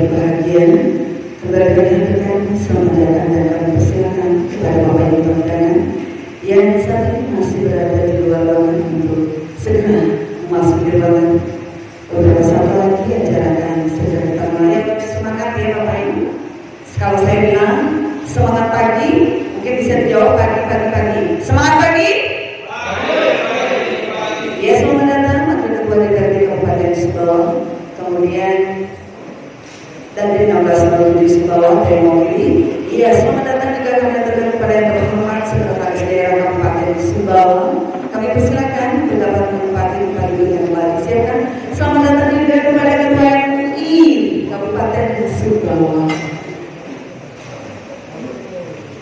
berbahagia. Kembali dihadirkan selamat datang dan kami persilakan kepada Bapak Ibu undangan yang saat ini masih berada di luar ruangan untuk segera memasuki ruangan. Beberapa saat lagi acara akan segera kita mulai. Semangat ya Bapak Ibu. Kalau saya bilang semangat pagi, mungkin bisa dijawab pagi. Semangat pagi. Ya, selamat datang Wakil Ketua DPRD Kabupaten Sumbawa. Kemudian dari 1607 Sumbawa dari mewakili. Iya, selamat datang juga kami aturkan kepada yang terhormat Sekretaris Daerah Kabupaten Sumbawa. Kami persilakan untuk dapat menempati tempat duduk yang telah disiapkan. Selamat datang juga kepada Ketua MUI Kabupaten Sumbawa.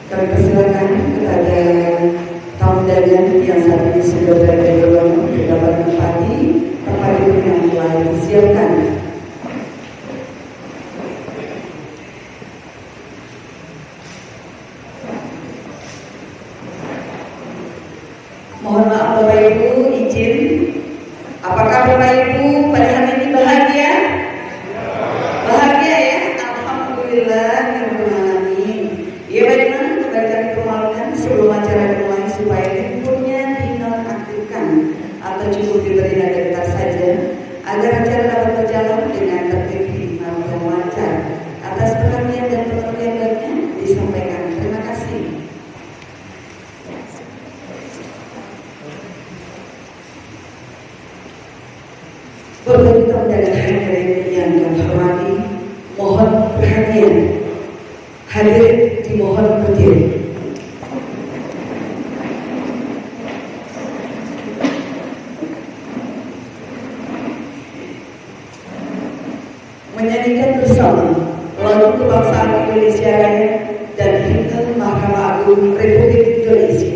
Kami persilakan kepada tamu undangan yang saat ini sudah berada di ruangan untuk dapat menempati tempat duduk yang telah disiapkan. Mohon maaf Bapak Ibu, izin. Apakah Bapak Ibu pada hari ini bahagia? Bahagia ya? Alhamdulillah. Ya baiklah, kembali kami permalukan sebelum acara dimulai supaya handphonenya dinonaktifkan atau cukup diberi nada getar saja agar acara dapat berjalan dengan tertib, hikmat dan lancar. Atas perhatian dan pengertian baiknya disampaikan. Terima kasih. Bapak Ibu dan hadirin yang kami hormati, mohon perhatian. Hadirin dimohon berdiri. Menyanyikan bersama lagu kebangsaan Indonesia Raya dan himne Mahkamah Agung Republik Indonesia.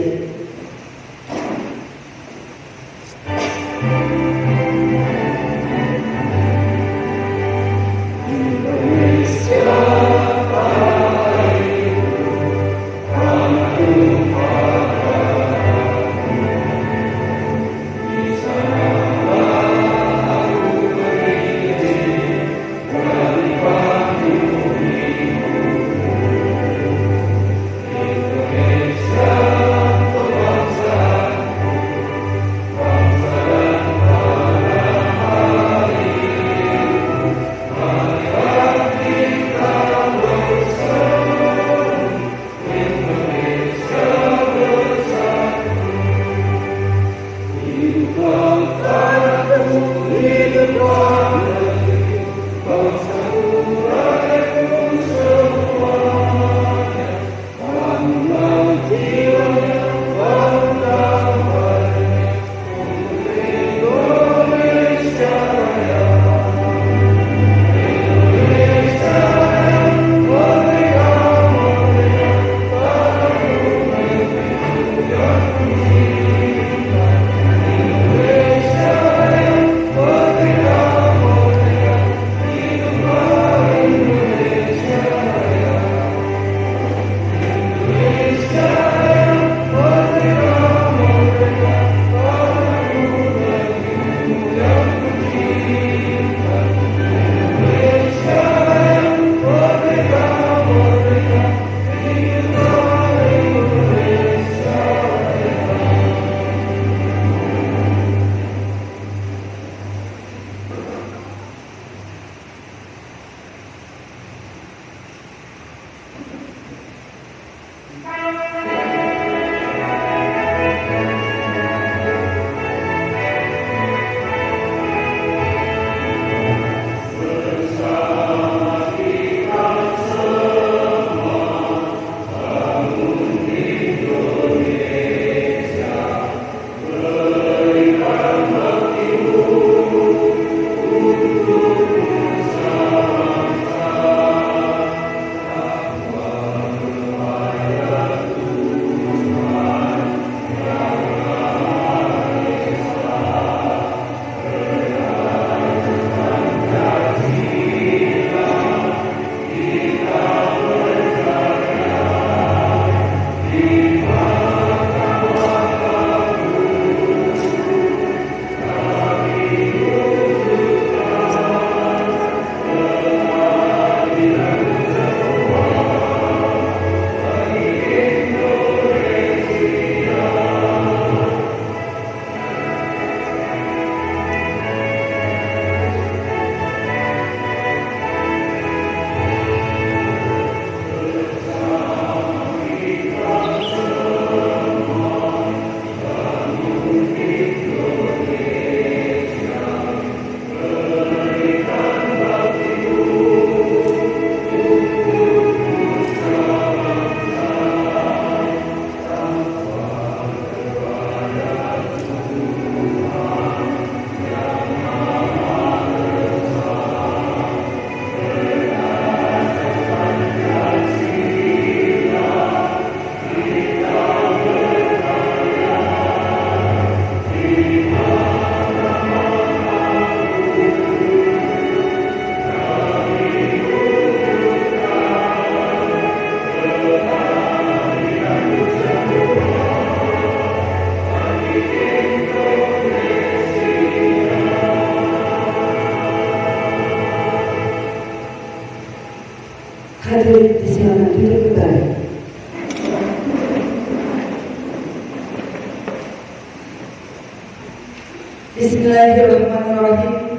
Bismillahirrahmanirrahim.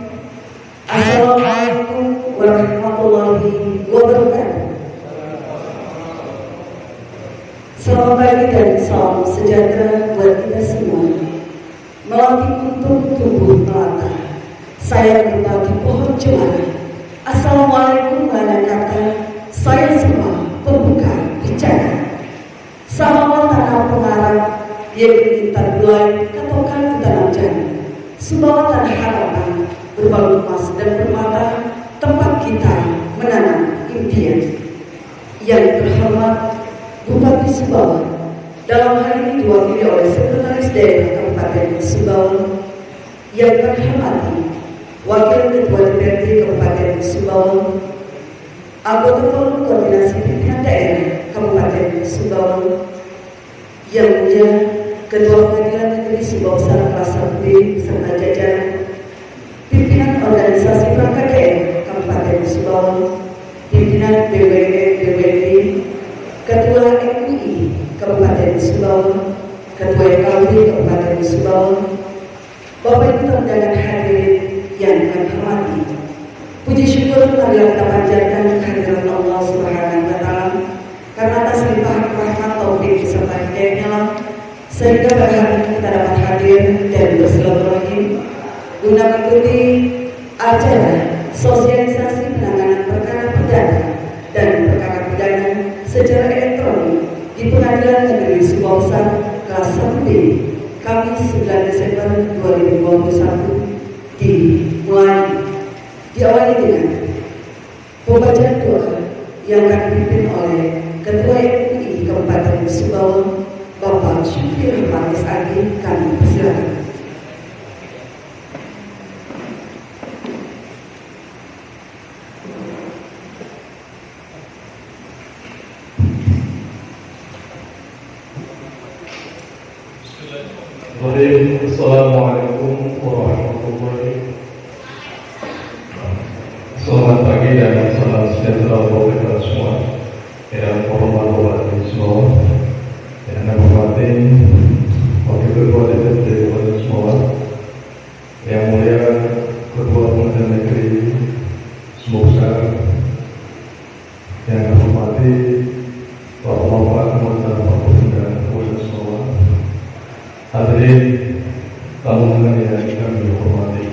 Assalamualaikum warahmatullahi wabarakatuh. Selamat pagi dan salam sejahtera buat kita semua. Melatih untuk tubuh melata, saya berbagi pohon cemara. Assalamualaikum lana kata, saya semua pembuka bicara. Sama tanah pengarang, yang kita mulai katokan tanam jana. Sumbawa tanah harapan, berbalut emas dan permata, tempat kita menanam impian. Yang terhormat Bupati Sumbawa, dalam hal ini diwakili oleh Sekretaris Daerah Kabupaten Sumbawa. Yang terhormati Wakil Ketua DPRD Kabupaten Sumbawa, anggota Forum Koordinasi Pimpinan Daerah Kabupaten Sumbawa, yang mulia Ketua Pengadilan Negeri Sumbawa kelas 1B beserta jajaran, pimpinan organisasi perangkat daerah Kabupaten Sumbawa, pimpinan BWN BWD, Ketua MUI Kabupaten Sumbawa, Ketua KUD Kabupaten Sumbawa, Bapak Ibu undangan hadirin yang kami hormati. Puji syukur marilah kita panjatkan kehadiran Allah Subhanahu wa Ta'ala, karena atas limpahan rahmat taufik serta hidayahnya sehingga pada hari ini kita dapat hadir dan bersilaturahim guna mengikuti acara sosialisasi penanganan perkara pidana dan perkara pidana secara elektronik di Pengadilan Negeri Sumbawa kelas 1B Kamis 9 Desember 2021 diawali dengan pembacaan doa yang akan dipimpin oleh Ketua MUI Kabupaten Sumbawa, Bapak Syukri Rahmat SAG. Kami persilakan. Assalamualaikum warahmatullahi wabarakatuh. Selamat pagi dan salam sejahtera buat kita semua. Yang hormat Bupati semua, yang hormati Wakil Ketua DPRD Kabupaten semua, yang mulia Ketua Pengadilan Negeri Sumbawa, yang hormati Bapak-bapak anggota Pengadilan Kabupaten semua, hadirin tamu undangan yang kami hormati.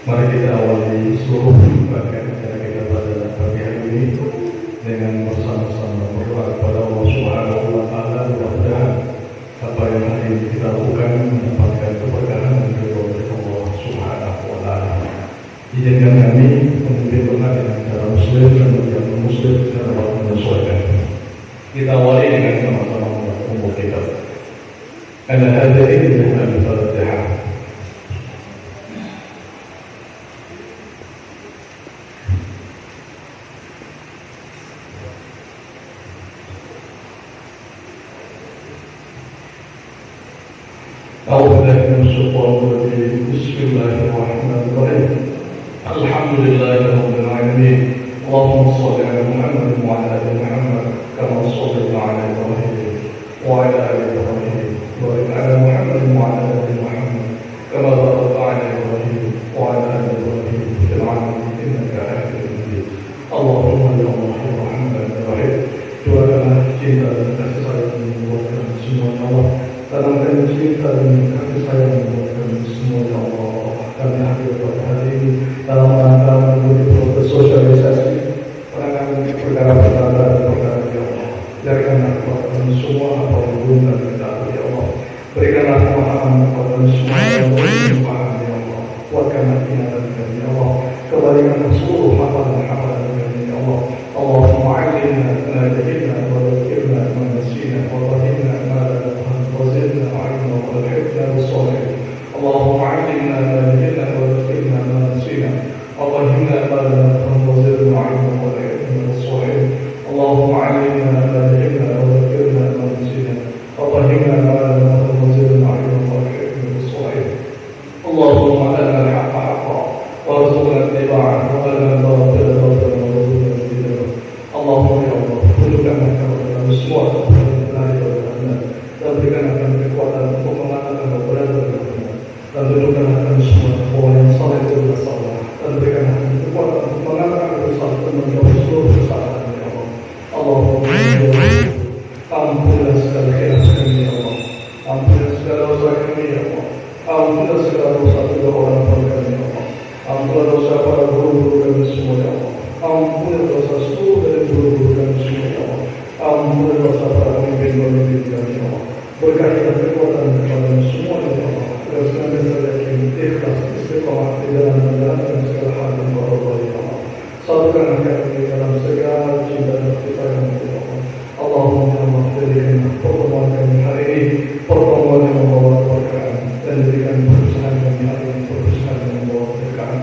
Mari kita awali seluruh rangkaian acara kita pada pagi hari ini dengan bersama-sama berdoa kepada Allah Subhanahu wa Ta'ala. Mudah-mudahan apa yang hari ini kita lakukan mendapatkan keberkahan dan ridho dari Allah Subhanahu wa Ta'ala. Izinkan kami memimpin doa dengan cara muslim dan yang muslim secara menyesuaikan. Kita awali dengan sama-sama membaca kitab. Ana hadirin dengan al-Fatihah. أعوذ بالله من الشيطان الرجيم. بسم الله الرحمن الرحيم. الحمد لله رب العالمين. اللهم صل على محمد وعلى آل محمد كما صليت على إبراهيم وعلى آل إبراهيم وبارك على محمد وعلى آل محمد كما باركت على إبراهيم وعلى آل إبراهيم في العالمين إنك حميد مجيد. اللهم يا الله الرحمن الرحيم. Tuhan cinta dan kasih sayang membuatkan semua Allah. Tanamkan cinta dan kasih sayang membuatkan semua Allah. Kami hadir pada hari ini dalam rangka mengikuti proses sosialisasi penanganan perkara-perkara dan perkara ya Allah. Jadikanlah kekuatan semua apa yang belum kami tahu ya Allah. Berikanlah pemahaman kepada semua yang belum paham ya Allah. Kuatkanlah ingatan kami ya Allah. Kembalikanlah seluruh hafalan-hafalan kami ya Allah. Allahumma alimna ma jahilna wa dzakirna ma nasina wa fahimna ma lam nafham wa zidna ilma wa alhimna bis-salihin. Allahumma alimna ma jahilna wa dzakirna ma nasina wa fahimna ma lam nafham wa zidna ilma wa alhimna bis-salihin. Allahumma alimna ma jahilna wa dzakirna ma nasina wa fahimna ma lam nafham wa zidna ilma wa alhimna bis-salihin. Allahumma arina al-haqqa haqqan warzuqna ittiba'ahu wa arina al-batila batilan warzuqna ijtinabah. Allahumma ya Allah, tunjukkanlah kepada semua dan berikanlah kami kekuatan untuk mengatakan kebenaran dan tunjukkanlah kami semua Ampunilah segala khilaf kami ya Allah. Ampunilah segala dosa kami ya Allah. Ampunilah segala dosa kedua orang tua kami ya Allah. Ampunilah dosa para guru-guru kami semua ya Allah. Ampunilah dosa seluruh dari guru-guru kami semua ya Allah. Ampunilah dosa para pemimpin-pemimpin kami ya Allah. Berkailah kekuatan kepada semua ya Allah. Teruskan kita yakin ikhlas istiqamah di dalam menjalankan segala hal yang Allah ya Allah. Satukan kami dalam segala cinta dan kita yang ya Allah. Allahumma ya Allah, jadikan pertemuan kami hari ini pertemuan yang membawa keberkahan dan jadikan perusahaan kami hari ini perusahaan yang membawa keberkahan.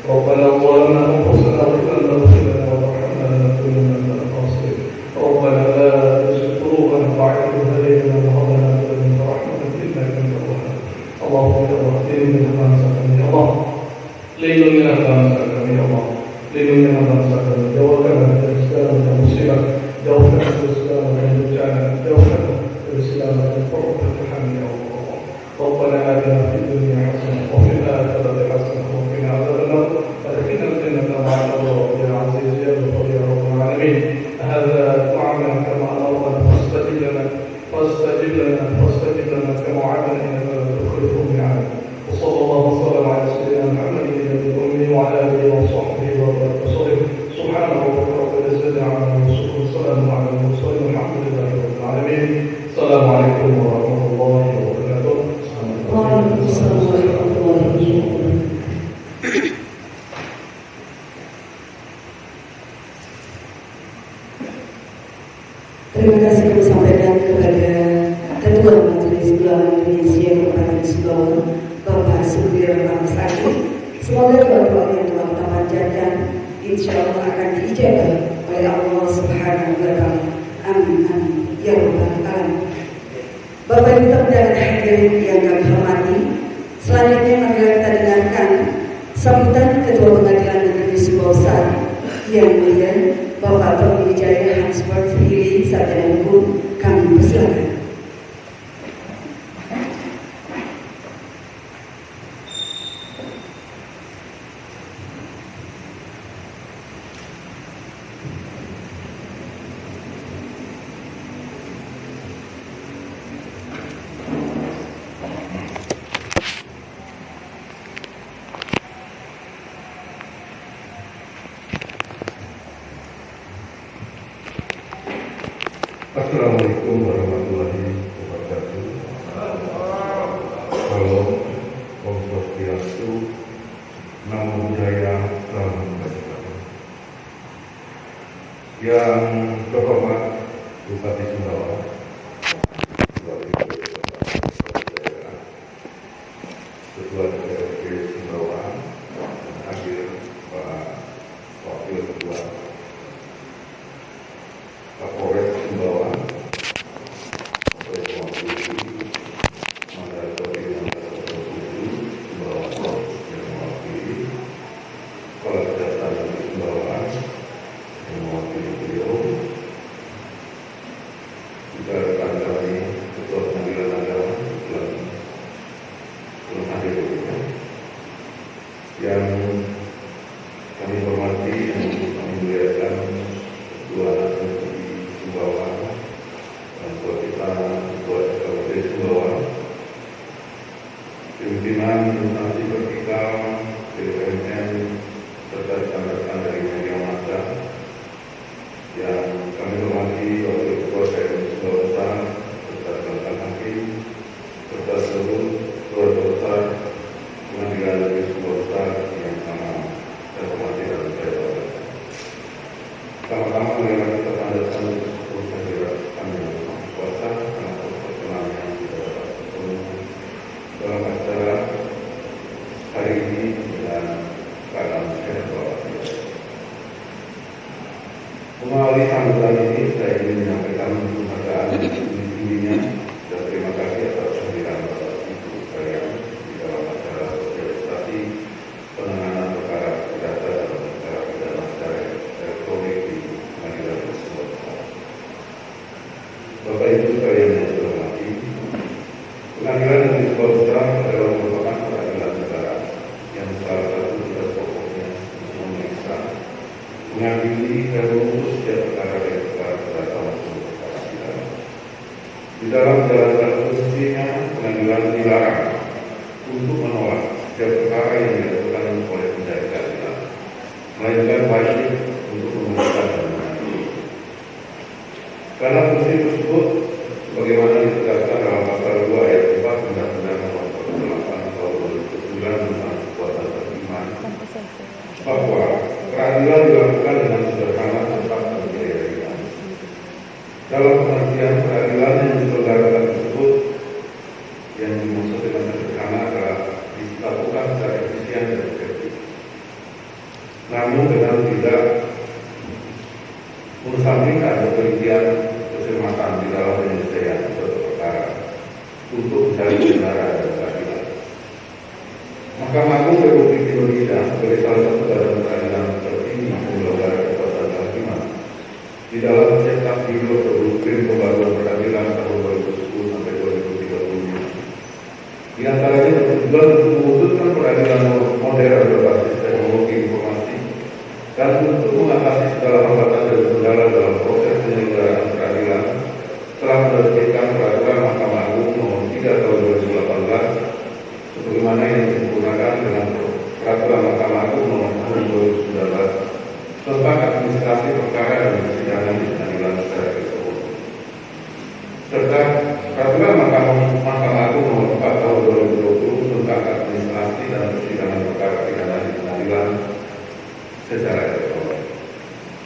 Rabbana zalamna anfusana wa illam taghfir lana wa tarhamna lanakunanna minal khasirin. Rabbana la tuzigh qulubana ba'da idh hadaytana wa hab lana min ladunka rahmatan innaka antal wahhab. Allahumma ya Allah, lindungilah bangsa kami ya Allah. Lindungilah bangsa kami ya Allah. Lindungilah bangsa kami. Jauhkanlah dari segala musibah. Jauhkan dari segala bencana. Jauhkan dari segala perpecahan ya Allah. Rabbana atina fid dunya hasanah wa fil akhirati hasanah wa qina adzabannar. Adkhilna al-jannata ma'al abrar ya aziz ya ghafur ya rabbal alamin. Hadza du'ana kama amarna fastajib lana kama wa'adna innaka la tukhlifu al-mi'ad. Wa sallallahu wa sallam ala sayyidina Muhammadin nabiyil ummi wa ala alihi wa sahbihi wa sallam. Subhana rabbika rabbil izzati amma yasifun. Salamun ala al-mursalin walhamdulillahi rabbil alamin. Assalamualaikum warahmatullahi wabarakatuh. Waalaikumsalam warahmatullahi wabarakatuh. Terima kasih kami sampaikan kepada Ketua Majelis Ulama Indonesia Kabupaten Sumbawa, Bapak Sugiro Ramasaki. Semoga doa-doa yang telah kita panjatkan insya Allah akan diijabah oleh Allah Subhanahu wa Ta'ala. Amin amin ya rabbal alamin. Bapak Ibu dan hadirin yang kami hormati, selanjutnya marilah kita dengarkan sambutan Ketua Pengadilan Negeri Sumbawa yang mulia Bapak Tommy Wijaya Hansford Hili, Sarjana Hukum. Kami persilakan. Assalamualaikum warahmatullahi wabarakatuh. Salam, Om Swastiastu, Namo Buddhaya, Salam Kebajikan. Yang terhormat Bupati Sumbawa, Ketua DPRD Sumbawa, dan hadir Pak Wakil Ketua Kapolres Sumbawa, yang kami hormati dan kami muliakan Ketua Negeri Sumbawa dan Ketua kita Ketua DPRD Sumbawa, pimpinan instansi vertikal BUMN serta rekan-rekan dari media massa yang kami hormati Wakil Ketua KPU Sumbawa serta rekan hakim serta seluruh keluarga besar Pengadilan Negeri Sumbawa yang sama saya hormati dan saya banggakan. Sama-sama marilah kita panjatkan syukur kehadirat kami yang Maha Kuasa karena perkenan yang kita dapat bertemu dalam acara hari ini dengan keadaan sehat walafiat. Melalui sambutan ini saya ingin menyampaikan penghargaan yang tinggi-tingginya dan terima kasih atas kehadiran Bapak Ibu sekalian di dalam acara sosialisasi penanganan perkara perdata dalam perkara pidana secara elektronik di Pengadilan Negeri Sumbawa. Bapak Ibu sekalian yang saya hormati, Pengadilan Negeri Sumbawa adalah merupakan peradilan negara yang salah satu tugas pokoknya untuk memeriksa, mengadili dan memutus setiap perkara dari perkara perdata maupun perkara pidana. Di dalam jalan-jalan konstitusinya, pengadilan dilarang untuk menolak setiap perkara yang dilakukan oleh pencari keadilan, melainkan wajib untuk memutuskan dan mengadili. Karena fungsi tersebut, sebagaimana ditegaskan dalam pasal 2 ayat 4 Undang-Undang Nomor 48 Tahun 2009 tentang kekuatan beriman, bahwa keadilan dilakukan dengan sederhana, cepat, dan berkeadilan. Dalam pengertian peradilan yang diselenggarakan tersebut, yang dimaksud dengan sederhana adalah dilakukan secara efisien dan efektif, namun dengan tidak mengesampingkan kepentingan kecermatan di dalam penyelesaian suatu perkara untuk mencari kebenaran dan keadilan. Mahkamah Agung Republik Indonesia sebagai salah satu badan peradilan tertinggi penyelenggara kekuasaan kehakiman di dalam cetak bindo blueprint pembaruan peradilan tahun 2010 sampai 2035. Di antaranya bertujuan untuk mewujudkan peradilan modern berbasis teknologi informasi dan untuk mengatasi segala hambatan dan kendala dalam proses penyelenggaraan peradilan telah menerbitkan peraturan Mahkamah Agung Nomor 3 Tahun 2018 sebagaimana yang disempurnakan dengan peraturan Mahkamah Agung Nomor 2019 tentang administrasi perkara dan persidangan di pengadilan secara keseluruhan, serta peraturan Mahkamah Agung Nomor 4 Tahun 2020 tentang administrasi dan persidangan perkara pidana di pengadilan secara keseluruhan.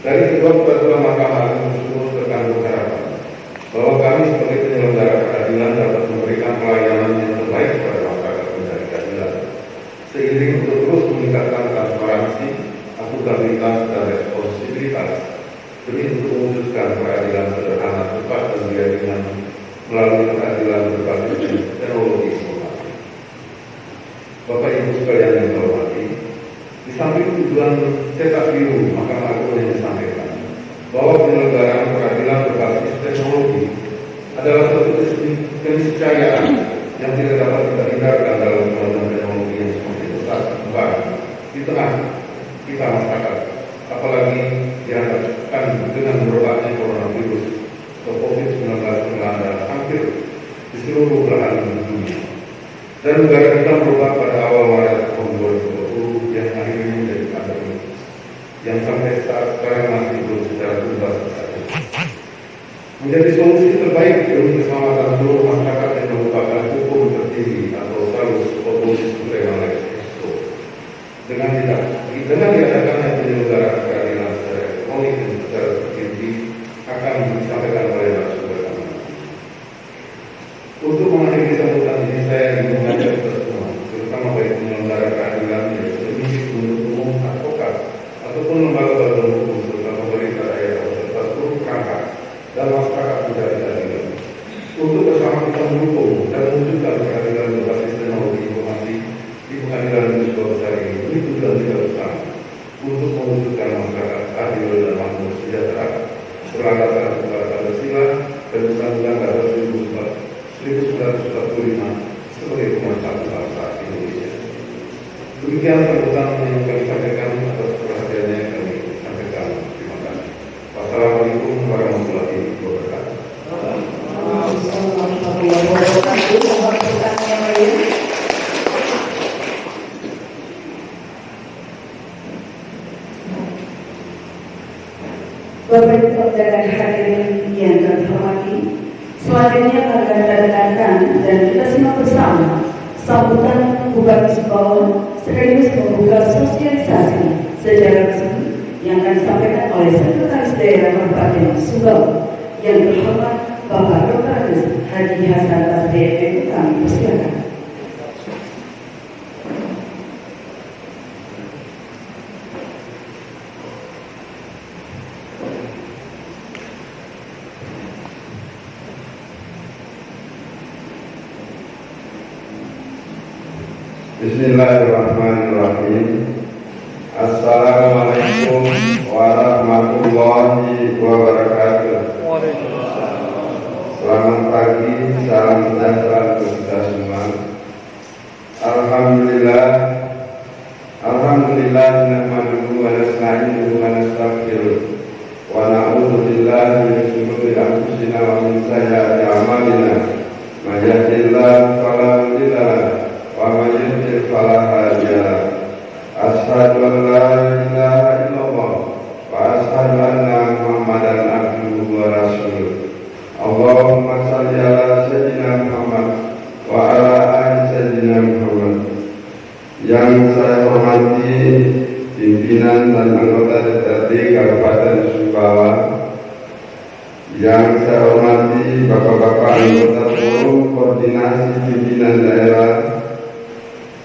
Dari kedua peraturan Mahkamah Agung tersebut terkandung harapan bahwa kami sebagai penyelenggara peradilan dapat memberikan pelayanan yang terbaik kepada masyarakat pencari keadilan, seiring untuk terus meningkatkan transparansi, akuntabilitas, dan responsibilitas demi untuk mewujudkan peradilan sederhana, cepat, dan biaya melalui peradilan berbasis teknologi informasi. Bapak Ibu sekalian yang terhormati, di samping tujuan cetak biru Mahkamah Agung yang disampaikan bahwa penyelenggaraan peradilan berbasis teknologi adalah suatu keniscayaan yang tidak dapat kita hindarkan dalam kemajuan teknologi yang semakin besar kembang di tengah kita masyarakat, apalagi dihadapkan dengan berobatnya coronavirus atau COVID-19 melanda hampir di seluruh belahan dunia. Dan negara kita berubah pada awal Maret tahun 2020 yang akhirnya menjadi pandemi yang sampai saat sekarang masih belum secara tuntas tercapai. Menjadi solusi terbaik demi keselamatan seluruh masyarakat yang merupakan hukum tertinggi atau salus oposisi suprema lex esto. Dengan diadakannya penyelenggaraan peradilan secara elektronik dan secara tertinggi akan disampaikan oleh narasumber kami. Untuk mengakhiri sambutan ini saya ingin mengajak kita semua, terutama baik penyelenggara peradilan, yaitu penyidik, penuntut umum, advokat, ataupun lembaga bantuan hukum serta pemerintah daerah serta seluruh perangkat dan masyarakat pencari keadilan untuk bersama kita mendukung dan mewujudkan peradilan berbasis teknologi informasi di pengadilan negeri besar ini demi tujuan kita bersama untuk mewujudkan masyarakat adil dan makmur sejahtera berlandaskan kepada Pancasila dan Undang-Undang Dasar 1945 sebagai pemersatu bangsa Indonesia. Demikian sambutan yang kami sampaikan atas perhatiannya kami sampaikan. Terima kasih. Wassalamualaikum warahmatullahi wabarakatuh. Bapak Ibu dan hadirin yang kami hormati, selanjutnya akan datangkan dan kita simak bersama sambutan pembuka sekolah sekaligus membuka sosialisasi secara resmi yang akan disampaikan oleh Sekretaris Daerah Kabupaten Subang yang terhormat Bapak Dr. Haji Hasan Tasdem. Kami persilakan. Bismillahirrahmanirrahim. Assalamualaikum warahmatullahi wabarakatuh. Selamat pagi, salam sejahtera untuk kita semua. Alhamdulillah nahmaduhu wa nasta'inuhu wa nastaghfiruh wa na'udzu billahi min shururi anfusina wa min sayyiati a'malina. Bapak-Bapak anggota Forum Koordinasi Pimpinan Daerah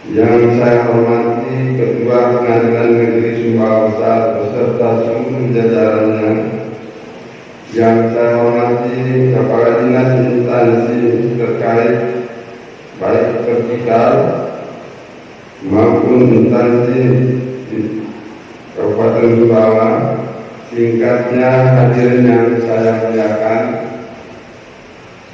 yang saya hormati Ketua Pengadilan Negeri Sumbawa Besar beserta seluruh jajarannya, yang saya hormati Kepala Dinas instansi terkait baik vertikal maupun instansi Kabupaten Sumbawa. Singkatnya, hadirin yang saya muliakan,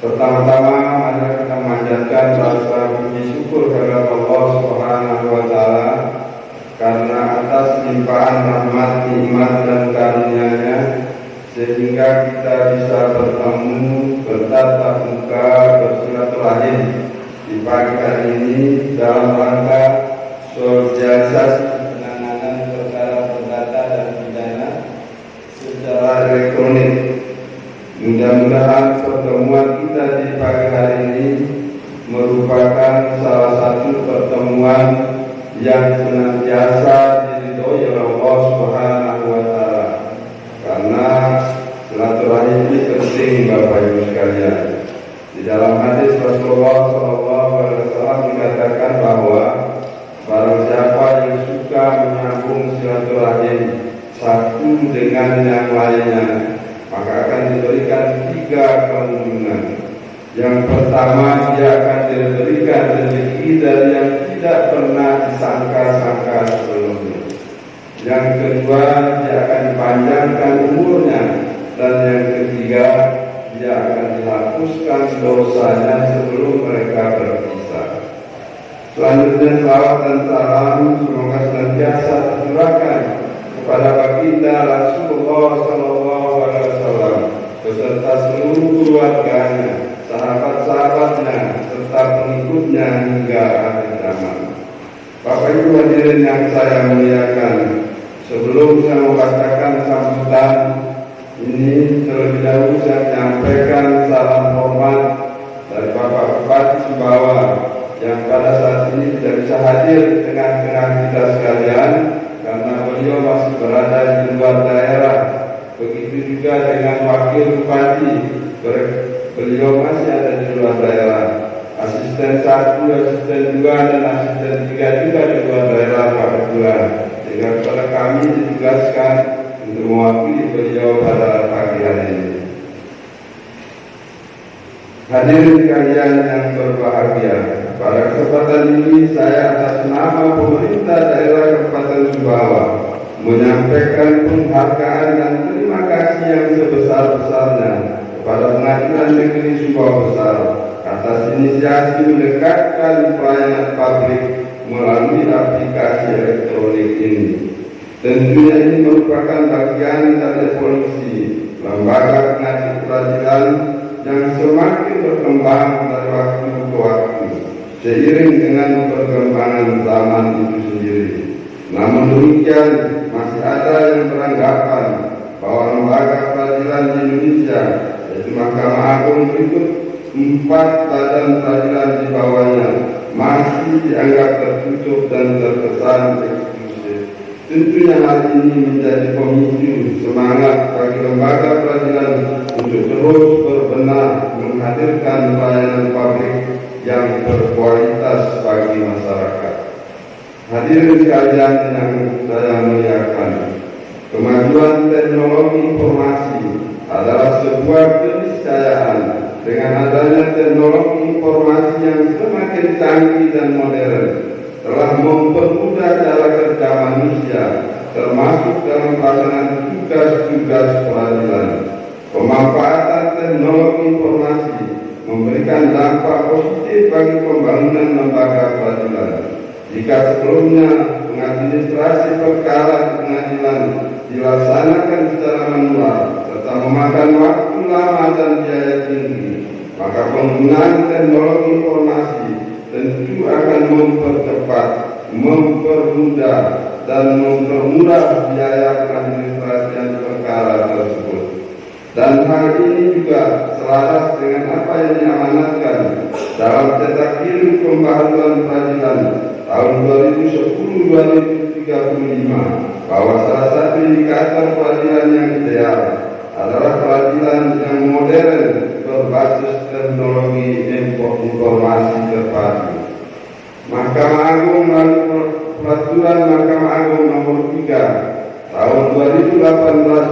pertama-tama mari kita memanjatkan rasa puji syukur kepada Allah Subhanahu wa Ta'ala karena atas limpahan rahmat, nikmat dan karunia-Nya sehingga kita bisa bertemu, bertatap muka, bersilaturahim di pagi hari ini dalam rangka sosialisasi penanganan perkara perdata dan pidana secara elektronik. Mudah-mudahan pertemuan kita di pagi hari ini merupakan salah satu pertemuan yang senantiasa diridhoi oleh Allah Subhanahu wa Ta'ala, karena silaturahim ini penting Bapak Ibu sekalian. Di dalam hadis Rasulullah SAW dikatakan bahwa barang siapa yang suka menyambung silaturahim satu dengan yang lainnya, maka akan diberikan 3 keuntungan. Yang pertama, dia akan diberikan rezeki dari yang tidak pernah disangka-sangka sebelumnya. Yang kedua, dia akan dipanjangkan umurnya. Dan yang ketiga, dia akan dihapuskan dosanya sebelum mereka berpisah. Selanjutnya, salawat dan salam semoga senantiasa tercurahkan kepada baginda Rasulullah SAW beserta seluruh keluarganya, sahabat-sahabatnya, serta pengikutnya hingga akhir zaman. Bapak Ibu hadirin yang saya muliakan, sebelum saya membacakan sambutan ini, terlebih dahulu saya menyampaikan salam hormat dari Bapak Bupati Sumbawa yang pada saat ini tidak bisa hadir tengah-tengah kita sekalian karena beliau masih berada di luar daerah. Begitu juga dengan Wakil Bupati, beliau masih ada di luar daerah. Asisten 1, asisten 2, dan asisten 3 juga di luar daerah Pak Ketua. Sehingga kepada kami ditugaskan untuk mewakili beliau pada pagi hari ini. Hadirin sekalian yang berbahagia, pada kesempatan ini saya atas nama pemerintah daerah Kabupaten Sumbawa menyampaikan penghargaan dan terima kasih yang sebesar-besarnya kepada Pengadilan Negeri Sumbawa Besar atas inisiasi mendekatkan pelayanan publik melalui aplikasi elektronik ini. Tentunya ini merupakan bagian dari polisi, lembaga penasihat peradilan yang semakin berkembang dari waktu ke waktu seiring dengan perkembangan zaman itu sendiri. Namun demikian, masih ada yang beranggapan bahwa lembaga peradilan di Indonesia, yaitu Mahkamah Agung berikut 4 badan peradilan di bawahnya, masih dianggap tertutup dan terkesan eksklusif. Tentunya hal ini menjadi pemicu semangat bagi lembaga peradilan untuk terus berbenah menghadirkan pelayanan publik yang berkualitas bagi masyarakat. Hadirin sekalian yang saya muliakan, kemajuan teknologi informasi adalah sebuah keniscayaan. Dengan adanya teknologi informasi yang semakin canggih dan modern, telah mempermudah cara kerja manusia, termasuk dalam pelaksanaan tugas-tugas peradilan. Pemanfaatan teknologi informasi memberikan dampak positif bagi pembangunan lembaga peradilan. Jika sebelumnya pengadministrasi perkara di pengadilan dilaksanakan secara manual serta memakan waktu lama dan biaya tinggi, maka penggunaan teknologi informasi tentu akan mempercepat, mempermudah, dan mempermurah biaya pengadministrasian perkara tersebut. Dan hal ini juga selaras dengan apa yang diamanatkan dalam cetak biru pembaharuan peradilan tahun 2010-2035, bahwa salah satu indikator peradilan yang ideal adalah peradilan yang modern, berbasis teknologi informasi terpadu. Mahkamah Agung melalui Peraturan Mahkamah Agung Nomor 3 Tahun 2018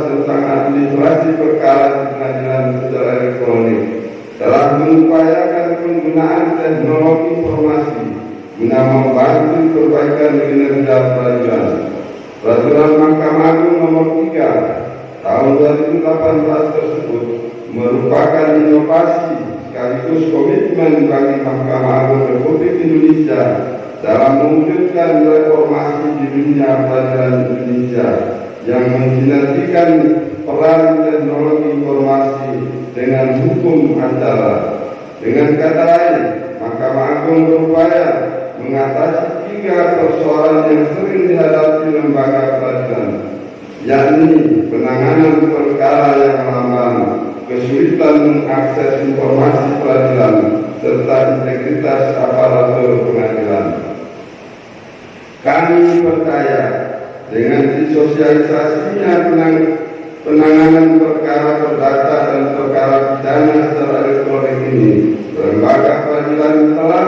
tentang administrasi perkara di pengadilan secara elektronik telah mengupayakan penggunaan teknologi informasi guna membantu perbaikan kinerja peradilan. Peraturan Mahkamah Agung Nomor 3 Tahun 2018 tersebut merupakan inovasi sekaligus komitmen bagi Mahkamah Agung Republik Indonesia dalam mewujudkan reformasi di dunia peradilan Indonesia yang mensinergikan peran teknologi informasi dengan hukum acara. Dengan kata lain, Mahkamah Agung berupaya mengatasi 3 persoalan yang sering dihadapi lembaga peradilan, yakni penanganan perkara yang lamban, kesulitan mengakses informasi peradilan, serta integritas aparatur pengadilan. Kami percaya dengan disosialisasinya penanganan perkara perdata dan perkara pidana secara elektronik ini, lembaga peradilan telah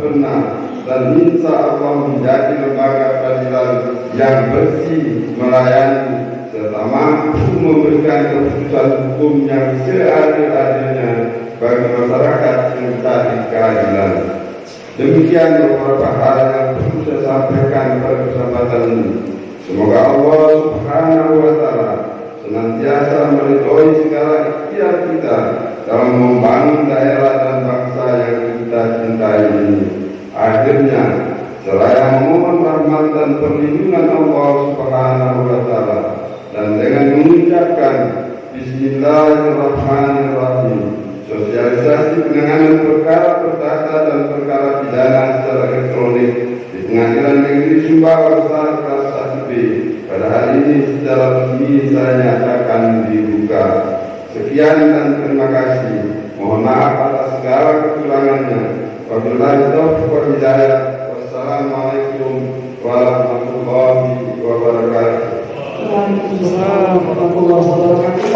benar dan insya Allah menjadi lembaga peradilan yang bersih, melayani, serta mampu memberikan keputusan hukum yang seadil-adilnya bagi masyarakat yang mencari keadilan. Demikian beberapa hal yang perlu saya sampaikan pada kesempatan ini. Semoga Allah Subhanahu wa Ta'ala senantiasa meridhoi segala ikhtiar kita dalam membangun daerah dan bangsa yang kita cintai ini. Akhirnya, seraya memohon rahmat dan perlindungan Allah Subhanahu wa Ta'ala, dan dengan mengucapkan Bismillahirrahmanirrahim, sosialisasi penanganan perkara perdata dan perkara pidana secara elektronik di Pengadilan Negeri Sumbawa Besar kelas 1B pada hari ini secara resmi saya nyatakan dibuka. Sekian dan terima kasih. Mohon maaf atas segala kekurangannya. Wabillahi taufiq wal hidayah. Wassalamualaikum warahmatullahi wabarakatuh. Waalaikumsalam warahmatullahi wabarakatuh.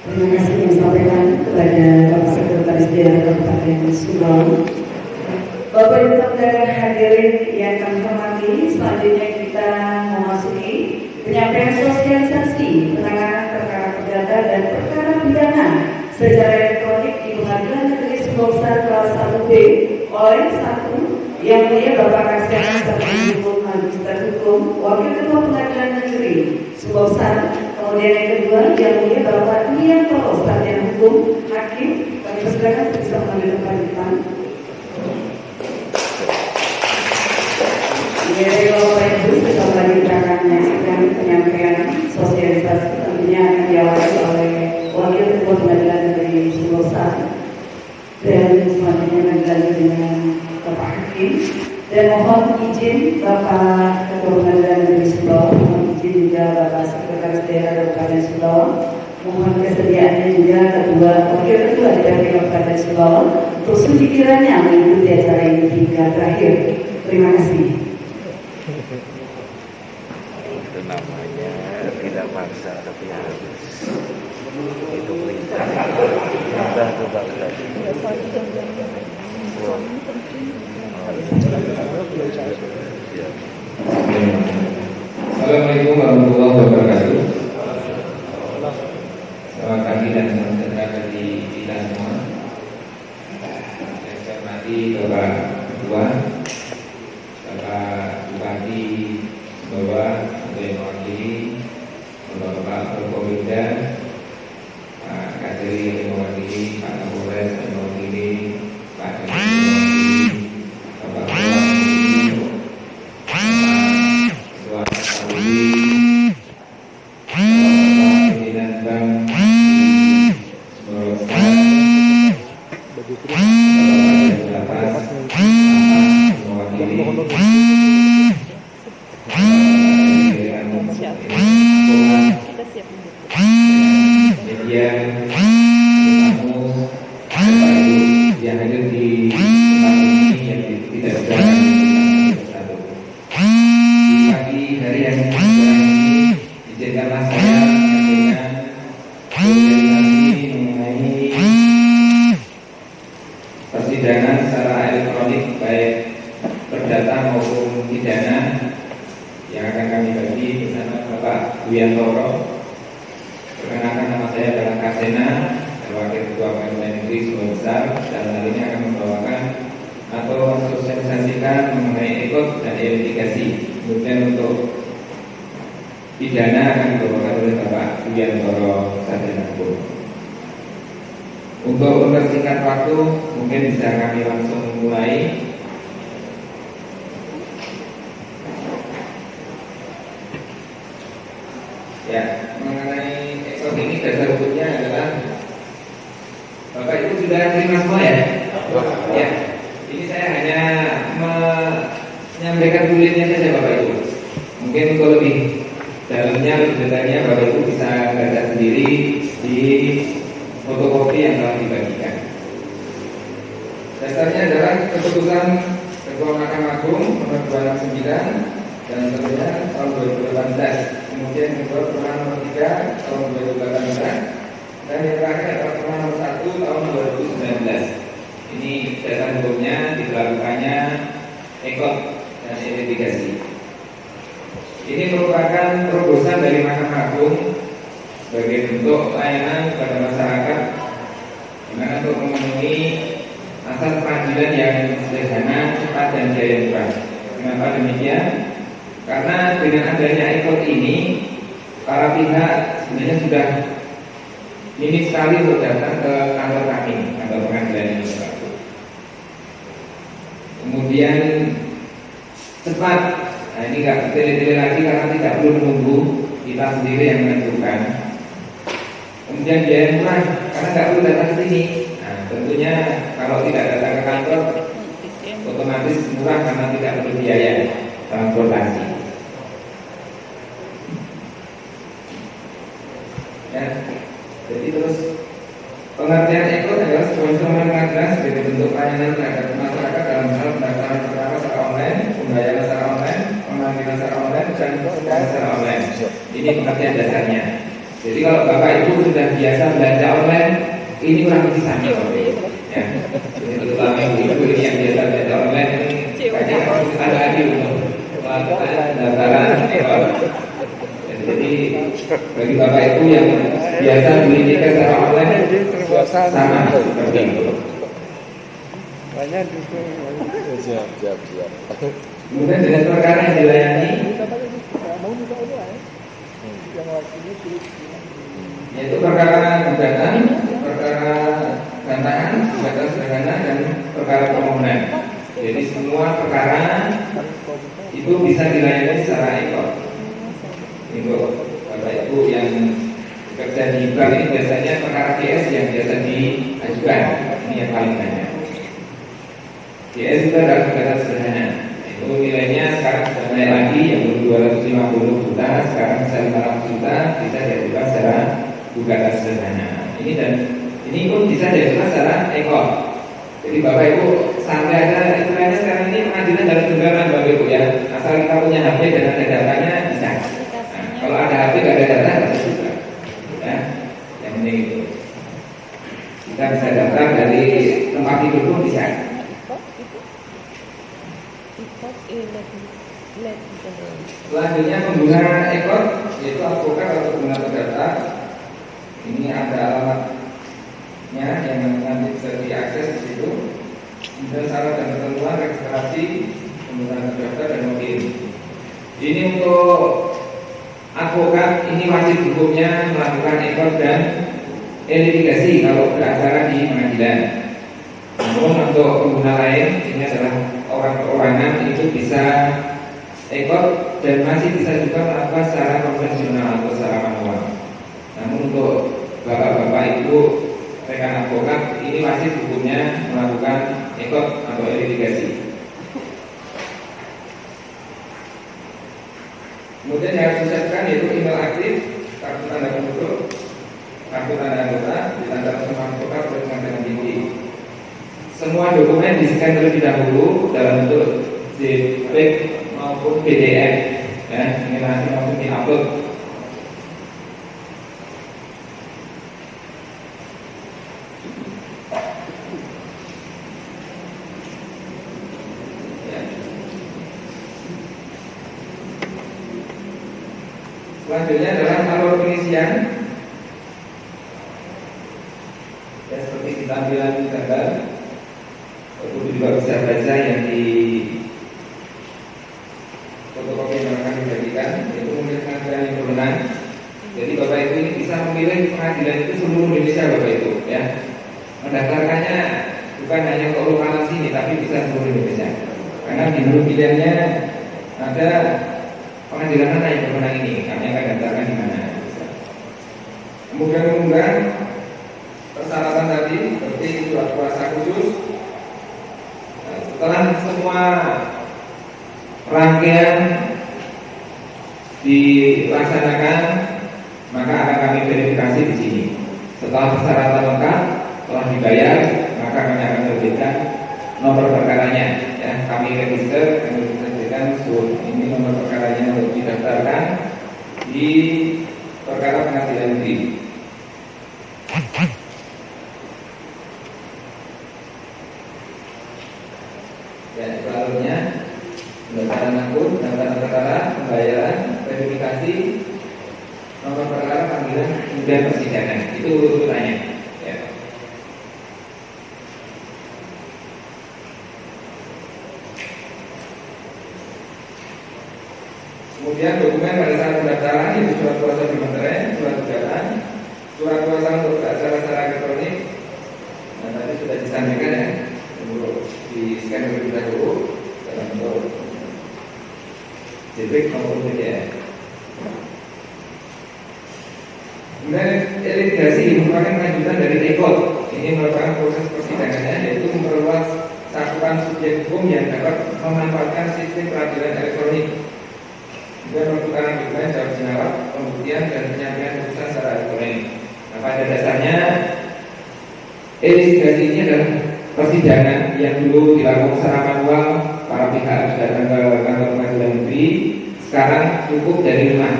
Terima kasih yang disampaikan kepada Bapak Sekretaris Daerah Kabupaten Subang. Bapak Ibu dan hadirin yang kami hormati, selanjutnya kita memasuki penyampaian sosialisasi penanganan perkara perdata dan perkara pidana secara elektronik di Pengadilan Negeri Sumbawa Besar kelas 1B oleh 1 Yang Mulia Bapak Kasih Sarjana Magister Hukum Wakil Ketua Pengadilan Negeri Sumbawa Besar. Kemudian yang kedua, Yang Mulia Bapak Nianto Sarjana Hukum Hakim. Kami persilakan bisa mengambil tempat di depan. Jadi Bapak Ibu, setelah kita akan menyaksikan penyampaian sosialisasi tentunya akan diawali oleh Wakil Ketua Pengadilan Negeri Sumbawa Besar, dan selanjutnya akan dilanjut dengan Bapak Hakim. Dan mohon izin Bapak Ketua Pengadilan Negeri Sumbawa, mohon izin juga Bapak Sekretaris Daerah Kabupaten Sumbawa, mohon kesediaannya juga Ketua Wakil Ketua DPRD Kabupaten Sumbawa untuk sekiranya mengikuti acara ini hingga terakhir. Terima kasih. Itu namanya tidak maksa tapi harus. Itu perintah. Perintah itu bangsa. Assalamualaikum warahmatullahi wabarakatuh. Selamat pagi dan salam sejahtera bagi kita semua. Yang saya hormati Bapak Ketua, Bapak Bupati Sumbawa untuk yang mewakili, Bapak Forkopimda, Pak Kadri yang mewakili, Pak Kapolres yang mewakili, Pak Kadri yang mewakili, Bapak Ketua Kapolri, Bapak Pimpinan Bank Sumbawa Besar, Bapak mewakili media, tamu, yang hadir di tempat ini yang tidak bisa bersatu. Di pagi hari yang cerah ini, izinkanlah saya menyampaikan mengikuti sebuah besar dan hal ini akan membawakan atau mensosialisasikan mengenai ekot dan identifikasi. Kemudian untuk pidana akan dibawakan oleh Bapak Yuliantoro Sarjana Hukum. Untuk mempersingkat waktu, mungkin bisa kami langsung mulai. Ya, mengenai ekot ini dasar hukumnya adalah Bapak Ibu sudah terima semua ya? Ya, ini saya hanya menyampaikan kulitnya saja Bapak Ibu. Mungkin untuk lebih dalamnya, lebih detailnya Bapak Ibu bisa baca sendiri di fotokopi yang telah dibagikan. Dasarnya adalah keputusan Ketua Mahkamah Agung nomor 269 dan seterusnya tahun 2018. Kemudian yang kedua Perma nomor 3 tahun 2018. Dan yang terakhir adalah Perma nomor 1 tahun 2019. Ini dasar hukumnya diberlakukannya ekot dan identifikasi. Ini merupakan terobosan dari Mahkamah Agung sebagai bentuk layanan kepada masyarakat, dimana untuk memenuhi asas peradilan yang sederhana, cepat dan biaya murah. Kenapa demikian? Karena dengan adanya ekot ini, para pihak sebenarnya sudah minim sekali untuk datang ke kantor kami, kantor pengadilan ini. Kemudian cepat, nah ini nggak tele-tele lagi karena tidak perlu menunggu, kita sendiri yang menentukan. Kemudian biaya murah, karena nggak perlu datang ke sini. Nah tentunya kalau tidak datang ke kantor, otomatis murah karena tidak perlu biaya transportasi. Ya, jadi terus pengertian ekot adalah sebuah instrumen pengadilan sebagai bentuk pelayanan terhadap masyarakat dalam hal pendaftaran perkara secara online, pembayaran secara online, pemanggilan secara online, dan secara online. Ini pengertian dasarnya. Jadi kalau Bapak Ibu sudah biasa belanja online, ini kurang lebih sama. Ya, jadi terutama ibu ini yang biasa belanja online, kayaknya harus kita lagi untuk melakukan pendaftaran ekot. Jadi bagi Bapak Ibu yang biasa beli tiket secara online sama seperti itu. Siap. Kemudian jenis perkara yang dilayani yaitu perkara gugatan, perkara gantangan, gugatan sederhana dan perkara permohonan. Jadi semua perkara itu bisa dilayani secara ekot. Untuk Bapak Ibu yang bekerja di bank ini biasanya perkara GS yang biasa diajukan, ini yang paling banyak. GS itu adalah gugatan sederhana. Itu nilainya sekarang sudah naik lagi, yang dulu 250 juta, sekarang bisa 500 juta, bisa diajukan secara gugatan sederhana. Ini pun bisa diajukan secara ekot. Jadi Bapak Ibu santai aja, istilahnya sekarang ini pengadilan dalam genggaman Bapak Ibu ya. Asal kita punya HP dan ada datanya bisa. Kalau ada HP nggak ada data nggak bisa. Ya, yang penting itu kita bisa daftar dari tempat tidur pun bisa. Selanjutnya pengguna ekot yaitu advokat atau pengguna perdata. Ini ada alamatnya yang nanti bisa diakses di situ. Kemudian syarat dan ketentuan registrasi penggunaan perdata dan wakil. Ini untuk advokat ini wajib hukumnya melakukan ekot dan identifikasi kalau beracara di pengadilan. Namun untuk pengguna lain ini adalah orang perorangan itu bisa ekot dan masih bisa juga melakukan secara konvensional atau secara manual. Namun untuk bapak-bapak ibu rekan advokat ini wajib hukumnya melakukan ekot atau identifikasi. Kemudian yang harus disiapkan yaitu email aktif, kartu tanda penduduk, kartu tanda anggota, ditanda semua advokat oleh pengadilan tinggi. Semua dokumen di-scan terlebih dahulu dalam bentuk JPEG maupun PDF, ya, ini nanti langsung di-upload. Selanjutnya adalah alur pengisian. Ya, seperti di tampilan gambar, Ibu juga bisa baca yang di fotokopi yang akan dibagikan, yaitu memilih pengadilan yang berwenang. Jadi Bapak Ibu ini bisa memilih pengadilan itu seluruh Indonesia Bapak Ibu, ya. Mendaftarkannya bukan hanya ke lokalan sini, tapi bisa seluruh Indonesia. Karena di dulu pilihannya ada pengadilan mana yang berwenang ini, kami akan daftarkan di mana. Kemudian persyaratan tadi seperti surat kuasa khusus. Nah, setelah semua rangkaian dilaksanakan, maka akan kami verifikasi di sini. Setelah persyaratan lengkap, telah dibayar, maka kami akan terbitkan nomor perkaranya. Ya, kami register, kami terbitkan ini nomor perkaranya untuk didaftarkan di perkara pengadilan negeri. Ya, selanjutnya pendaftaran akun, daftar perkara, pembayaran, verifikasi, nomor perkara, panggilan, kemudian persidangan. Itu urutannya. Ya. Kemudian dokumen pada saat pendaftaran itu surat kuasa di materai, surat gugatan, surat kuasa untuk acara secara elektronik. Nah, tadi sudah disampaikan ya, di scan terlebih dahulu dalam bentuk JPEG maupun PDF. Kemudian litigasi merupakan lanjutan dari tekot. Ini merupakan proses persidangannya, yaitu memperluas cakupan subjek hukum yang dapat memanfaatkan sistem peradilan elektronik. Kemudian pertukaran dokumen jawab jawab, pembuktian dan penyampaian putusan secara elektronik. Nah, pada dasarnya litigasi ini adalah persidangan yang dulu dilakukan secara manual, para pihak datang ke kantor pengadilan negeri, sekarang cukup dari rumah.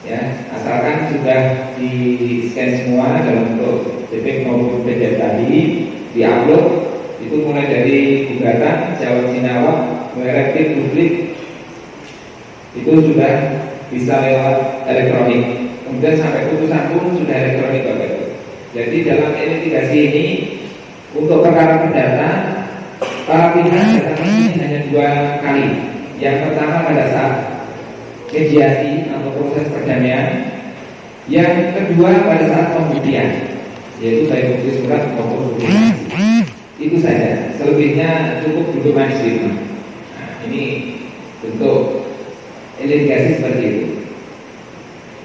Ya, asalkan sudah di scan semua dalam bentuk JPEG maupun PDF tadi, diupload, itu mulai dari gugatan, jawab jawab, replik, publik, itu sudah bisa lewat elektronik. Kemudian sampai putusan pun sudah elektronik Bapak Ibu. Jadi dalam litigasi ini untuk perkara perdata, para pihak datang ini hanya 2 kali. Yang pertama pada saat mediasi atau proses perdamaian. Yang kedua pada saat pembuktian, yaitu baik bukti surat maupun bukti saksi. Itu saja. Selebihnya cukup duduk manis di rumah. Nah, ini bentuk litigasi seperti itu.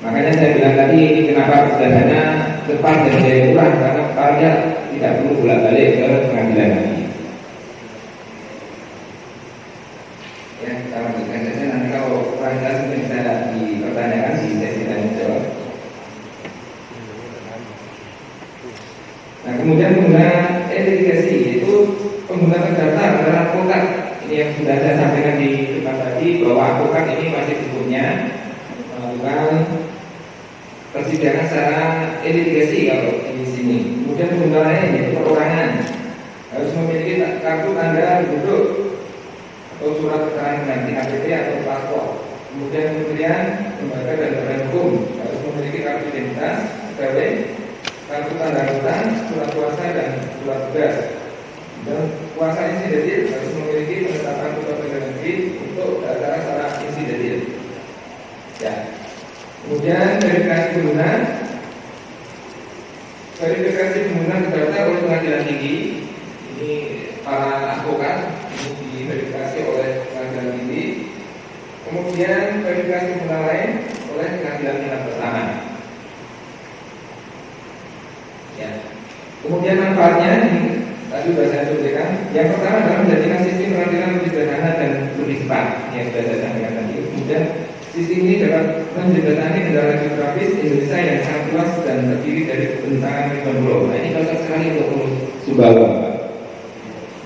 Makanya saya bilang tadi ini kenapa sederhana, cepat dan biaya murah, karena parahnya tidak perlu bolak-balik ke pengadilan lagi. Ya, kita lanjutkan saja. Nanti kalau kurang jelas mungkin bisa dipertanyakan di sesi tanya jawab. Nah, kemudian penggunaan litigasi yaitu penggunaan data adalah advokat. Ini yang sudah saya sampaikan di depan tadi, bahwa advokat ini masih hukumnya melakukan persidangan secara litigasi kalau di sini. Kemudian penggunaannya yaitu perorangan, harus memiliki kartu tanda penduduk atau surat keterangan ganti KTP atau paspor. Kemudian kementerian, lembaga dan badan hukum harus memiliki kartu identitas, pegawai, kartu tanda hutang, surat kuasa dan surat tugas. Dan kuasa insidentil harus memiliki penetapan pegawai negeri untuk acara secara insidentil. Ya. Kemudian verifikasi penggunaan. Verifikasi penggunaan terdaftar oleh pengadilan tinggi. Ini para advokat ini diverifikasi oleh pengadilan tinggi. Kemudian verifikasi penggunaan lain oleh pengadilan tingkat pertama. Ya. Kemudian manfaatnya ini tadi sudah saya sebutkan. Yang pertama adalah menjadikan sistem peradilan lebih sederhana dan lebih cepat. Yang sudah saya sampaikan tadi. Kemudian sistem ini dapat menjembatani kendala geografis Indonesia yang sangat luas dan terdiri dari bentangan ribuan pulau. Nah, ini cocok sekali untuk Sumbawa.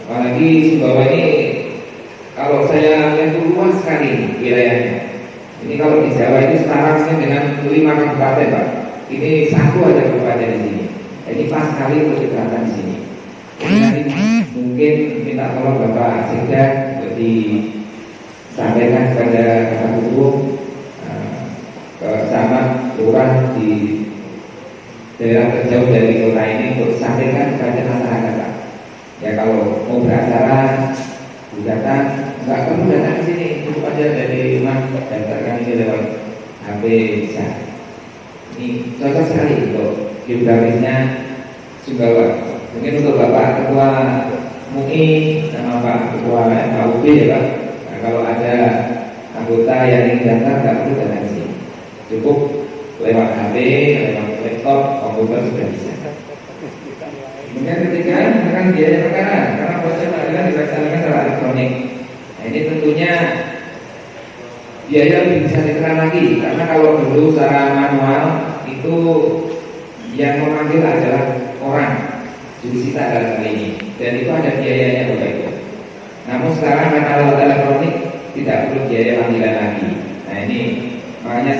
Apalagi Sumbawa ini kalau saya lihat itu luas sekali wilayahnya. Ini kalau di Jawa ini sekarang dengan 5 kabupaten Pak. Ini satu aja kabupaten di sini. Ini pas sekali untuk diterapkan di sini. Nanti mungkin minta tolong Bapak Sekda untuk disampaikan kepada Kakak Hukum, ke camat, lurah di daerah terjauh dari kota ini untuk sampaikan kepada masyarakat, Pak. Ya kalau mau beracara gugatan nggak perlu datang ke sini, cukup aja dari rumah daftarkan ini lewat HP bisa. Ini cocok sekali untuk geografisnya Sumbawa. Mungkin untuk Bapak Ketua MUI sama Pak Ketua FKUB ya Pak. Nah, kalau ada anggota yang ingin daftar nggak perlu datang ke sini, cukup lewat HP, lewat laptop, komputer sudah bisa. Kemudian ketiga, menekan biaya perkara karena proses pengadilan dilaksanakan secara elektronik. Nah, ini tentunya biaya lebih bisa ditekan lagi karena kalau dulu secara manual itu yang memanggil adalah orang judisita dalam hal ini, dan itu ada biayanya Bapak Ibu. Namun sekarang karena alat elektronik tidak perlu biaya panggilan lagi. Nah ini makanya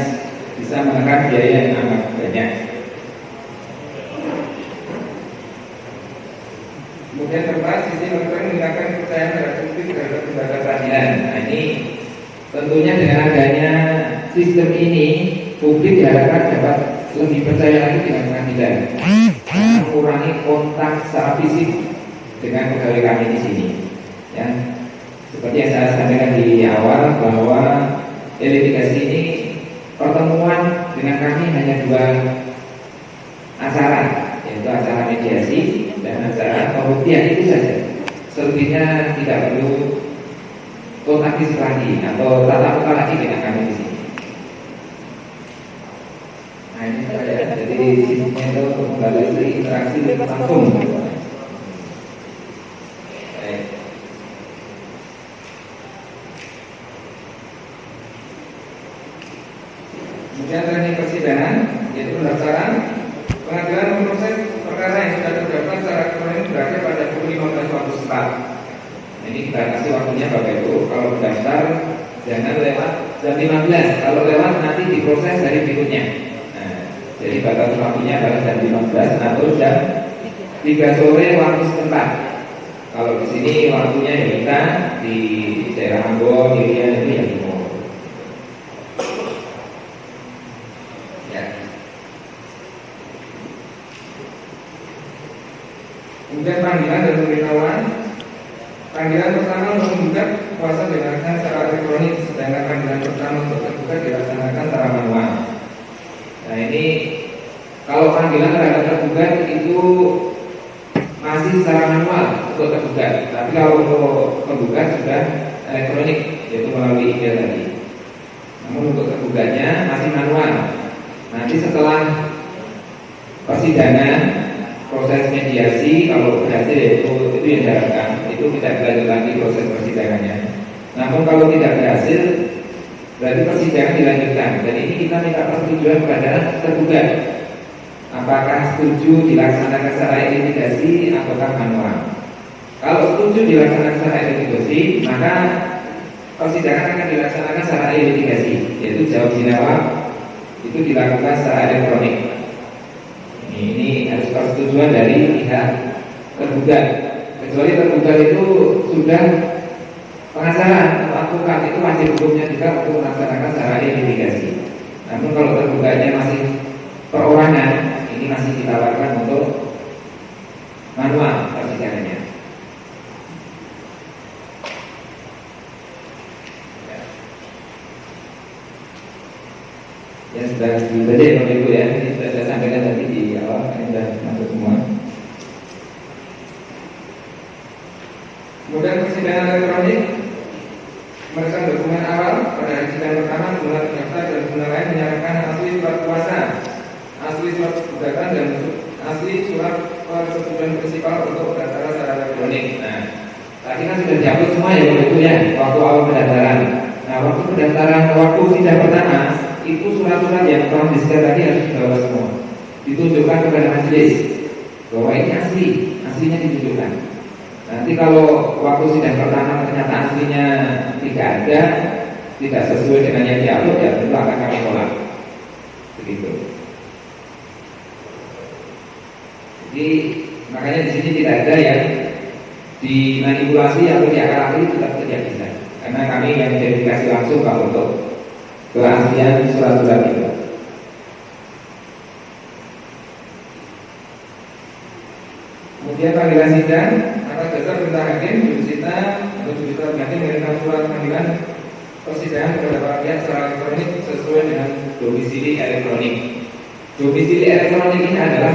bisa menekan biaya yang amat banyak. Kemudian keempat, sisi monitor meningkatkan kepercayaan terhadap publik terhadap lembaga peradilan. Nah ini tentunya dengan adanya sistem ini, publik diharapkan dapat lebih percaya lagi dengan pengadilan, mengurangi kontak secara fisik dengan pegawai kami di sini. Ya, seperti yang saya sampaikan di awal bahwa litigasi ini pertemuan dengan kami hanya 2 acara, yaitu acara mediasi dan acara pembuktian, itu saja. Selebihnya tidak perlu kontak fisik lagi atau tatap muka lagi dengan kami di sini. Nah ini saya jadi sistemnya itu melalui interaksi langsung. Kemudian teknik persidangan yaitu pendaftaran. Pengadilan memproses perkara yang sudah terdaftar secara elektronik berakhir pada pukul 15 waktu setempat. Ini kita kasih waktunya Bapak Ibu. Kalau mendaftar jangan lewat jam 15. Kalau lewat nanti diproses dari berikutnya. Nah, jadi batas waktunya adalah jam 15 atau jam 3 sore waktu setempat. Kalau di sini waktunya ya kita di daerah Ambon, Irian itu yang timur. Ya. Kemudian panggilan dan pemberitahuan. Panggilan pertama untuk menggugat kuasa dilaksanakan secara elektronik, sedangkan panggilan pertama untuk tergugat dilaksanakan secara manual. Nah ini kalau panggilan terhadap tergugat itu masih secara manual untuk tergugat, tapi kalau untuk penggugat sudah elektronik, yaitu melalui email tadi. Namun untuk tergugatnya masih manual. Nanti setelah persidangan, proses mediasi kalau berhasil itu yang diharapkan, itu tidak dilanjut lagi proses persidangannya. Namun kalau tidak berhasil, berarti persidangan dilanjutkan. Dan ini kita minta persetujuan kepada tergugat, apakah setuju dilaksanakan secara litigasi ataukah manual. Kalau setuju dilaksanakan secara litigasi, maka persidangan akan dilaksanakan secara litigasi, yaitu jawab jawab itu dilakukan secara elektronik. Ini harus persetujuan dari pihak tergugat. Kecuali tergugat itu sudah pengacara atau advokat, itu wajib hukumnya juga untuk melaksanakan secara litigasi. Namun kalau tergugatnya masih perorangan, ini masih ditawarkan untuk manual persidangannya. Ya sudah dibaca Bapak Ibu ya, ini sudah saya sampaikan tadi di awal, ini sudah masuk semua. Kemudian persidangan elektronik, merekam dokumen awal pada hari sidang pertama, jumlah terdaftar dan jumlah lain menyerahkan asli surat kuasa, asli surat gugatan dan asli surat persetujuan prinsipal untuk pendaftaran secara elektronik. Nah, tadi kan sudah dihapus semua ya Bapak Ibu ya, waktu awal pendaftaran. Nah, waktu pendaftaran, waktu sidang pertama itu surat-surat yang telah disediakan tadi harus dibawa semua, ditunjukkan kepada majelis bahwa ini aslinya ditunjukkan. Nanti kalau waktu sidang pertama ternyata aslinya tidak ada, tidak sesuai dengan yang diupload, ya tentu akan kami tolak. Begitu. Jadi makanya di sini tidak ada yang dimanipulasi atau diakal-akali, tetap tidak bisa. Karena kami yang verifikasi langsung kalau untuk keaslian surat-surat itu. Kemudian panggilan sidang atas dasar perintah hakim, jurusita atau jurusita hakim mengirimkan surat panggilan persidangan kepada para pihak secara elektronik sesuai dengan domisili elektronik. Domisili elektronik ini adalah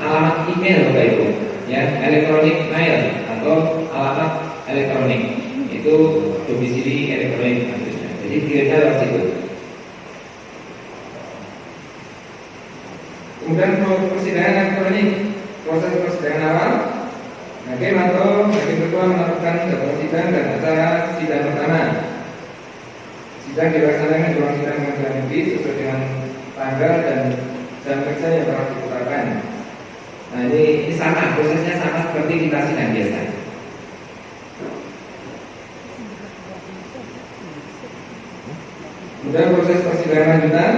alamat email Bapak Ibu, ya, elektronik mail atau alamat elektronik itu domisili elektronik maksudnya. Jadi kirimnya lewat situ. Kemudian persidangan elektronik, proses persidangan awal, hakim atau hakim ketua melakukan jadwal sidang dan acara sidang pertama. Sidang dilaksanakan di ruang sidang pengadilan negeri sesuai dengan tanggal dan jam periksa yang telah ditetapkan. Nah ini sama, prosesnya sama seperti kita sidang biasa. Kemudian proses persidangan lanjutan,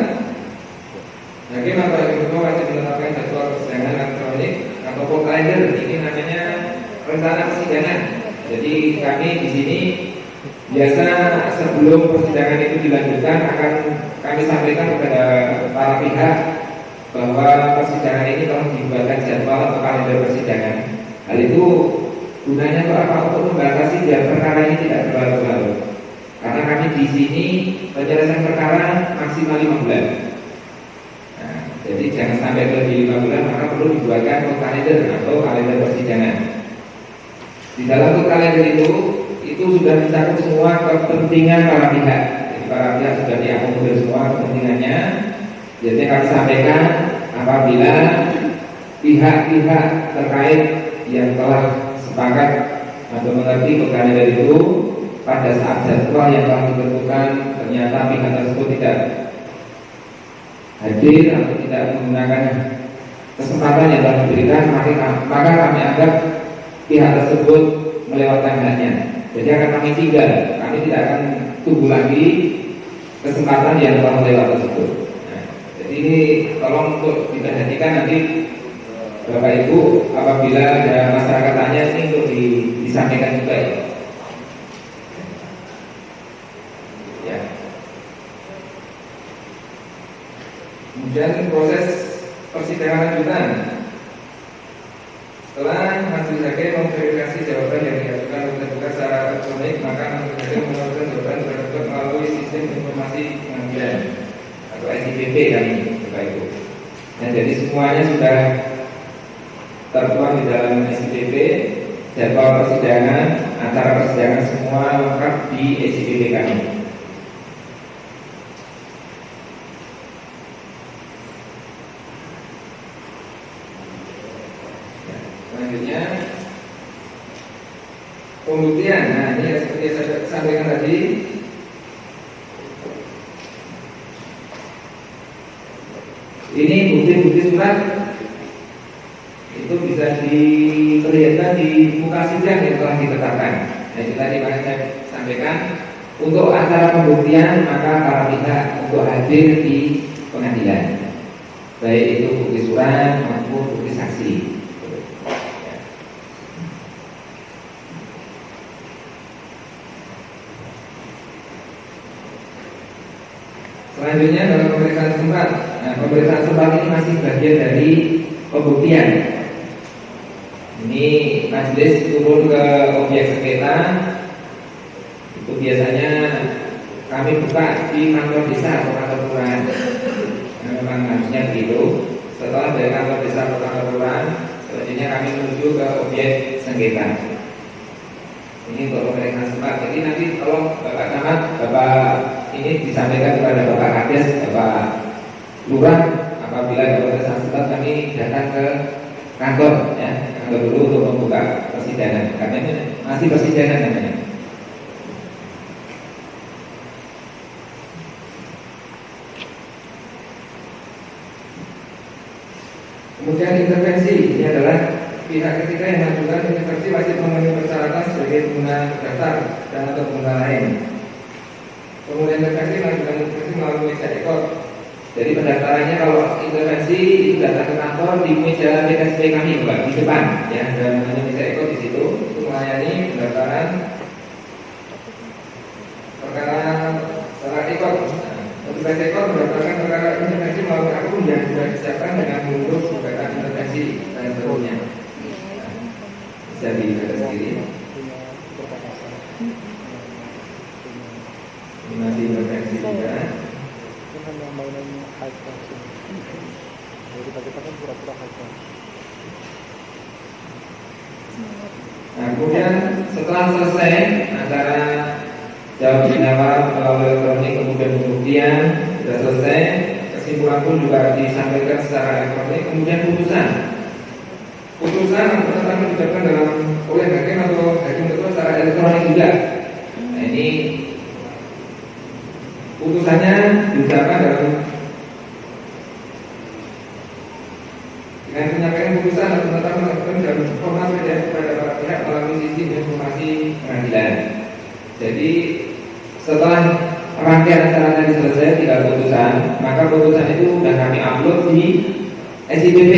hakim atau hakim ketua wajib menetapkan jadwal persidangan elektronik atau call calendar. Ini namanya rencana persidangan. Jadi kami di sini biasa sebelum persidangan itu dilanjutkan akan kami sampaikan kepada para pihak bahwa persidangan ini telah dibuatkan jadwal atau kalender persidangan. Hal itu gunanya untuk apa? Untuk membatasi biar perkara ini tidak berlarut-larut. Karena kami di sini penyelesaian perkara maksimal 5 bulan. Nah, jadi jangan sampai lebih 5 bulan, maka perlu dibuatkan kalender atau kalender persidangan. Di dalam kalender itu sudah mencakup semua kepentingan para pihak. Jadi para pihak sudah diakomodir semua kepentingannya. Jadi kami sampaikan apabila pihak-pihak terkait yang telah sepakat atau mengerti kalender itu pada saat jadwal yang telah ditentukan ternyata pihak tersebut tidak hadir atau tidak menggunakan kesempatan yang telah diberikan, maka kami anggap pihak tersebut melewatkan haknya. Jadi akan kami tinggal, kami tidak akan tunggu lagi kesempatan yang telah lewat tersebut. Nah, jadi ini tolong untuk diperhatikan nanti Bapak Ibu apabila ada masyarakat tanya ini untuk disampaikan juga ya. Ya. Kemudian proses persidangan lanjutan. Setelah majelis hakim memverifikasi jawaban yang diajukan oleh tergugat secara elektronik, maka majelis hakim mengajukan jawaban tergugat melalui sistem informasi pengadilan atau SIPP kami, Bapak Ibu. Nah, jadi semuanya sudah tertuang di dalam SIPP, jadwal persidangan, acara persidangan semua lengkap di SIPP kami. Selanjutnya pembuktian. Nah ini seperti saya sampaikan tadi, ini bukti-bukti surat itu bisa diperlihatkan di muka sidang yang telah ditetapkan. Nah itu tadi saya sampaikan untuk acara pembuktian maka para pihak untuk hadir di pengadilan, baik itu bukti surat maupun bukti saksi. Selanjutnya dalam pemeriksaan setempat. Nah, pemeriksaan setempat ini masih bagian dari pembuktian. Ini majelis turun ke objek sengketa. Itu biasanya kami buka di kantor desa atau kantor kelurahan. Nah, memang harusnya begitu. Setelah dari kantor desa atau kantor kelurahan, selanjutnya kami menuju ke objek sengketa. Ini untuk pemeriksaan setempat. Jadi nanti kalau Bapak Camat, Bapak ini disampaikan kepada Bapak Kades, Bapak Lurah, apabila ada pemeriksaan setempat kami datang ke kantor, ya, kantor dulu untuk membuka persidangan. Karena ini masih persidangan namanya. Kemudian intervensi, ini adalah pihak ketiga yang mengajukan intervensi wajib memenuhi persyaratan sebagai pengguna terdaftar dan atau pengguna lain. Kemudian intervensi mengajukan intervensi melalui ekor. Jadi pendaftarannya kalau intervensi itu datang ke kantor di meja PKSP kami, Pak, di depan, ya, dan hanya meja ekor di situ untuk melayani pendaftaran perkara secara ekor. Petugas ekor mendaftarkan perkara intervensi melalui akun yang sudah disiapkan dengan mengurus gugatan intervensi dan seterusnya. bisa dibaca sendiri. Ini masih intervensi juga. Nah, kemudian setelah selesai acara jawab jawab melalui elektronik, kemudian pembuktian sudah selesai, kesimpulan pun juga disampaikan secara elektronik, kemudian putusan akan diucapkan dalam oleh hakim atau hakim itu secara elektronik juga. Nah, ini putusannya diucapkan dengan penyampaian putusan atau penetapan hakim dalam format PDF kepada para pihak melalui sistem informasi pengadilan. Jadi setelah rangkaian acara tadi selesai, tinggal putusan, maka putusan itu sudah kami upload di SIPP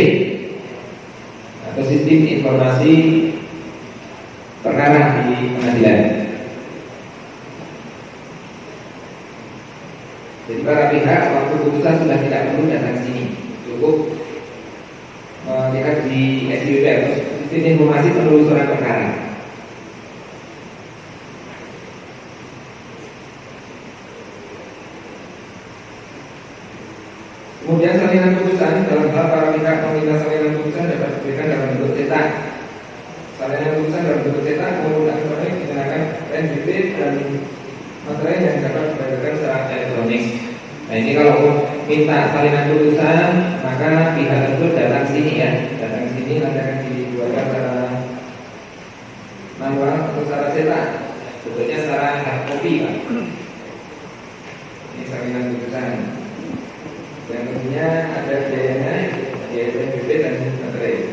atau sistem informasi perkara di pengadilan. Jadi para pihak waktu putusan sudah tidak perlu datang sini, cukup melihat di SIPP atau sistem informasi penelusuran perkara. Kemudian salinan putusan dalam hal para pihak meminta salinan putusan dapat diberikan dalam bentuk cetak. Salinan putusan dalam bentuk cetak menggunakan elektronik dikenakan NBP dan materai yang dapat dibacakan secara elektronik. Nah, ini kalau minta salinan putusan, maka pihak tersebut datang sini ya, datang sini nanti akan dibuatkan secara manual atau secara cetak, bentuknya secara hard copy Pak. Ini salinan putusan. Yang tentunya ada biayanya, biaya NBP dan materai.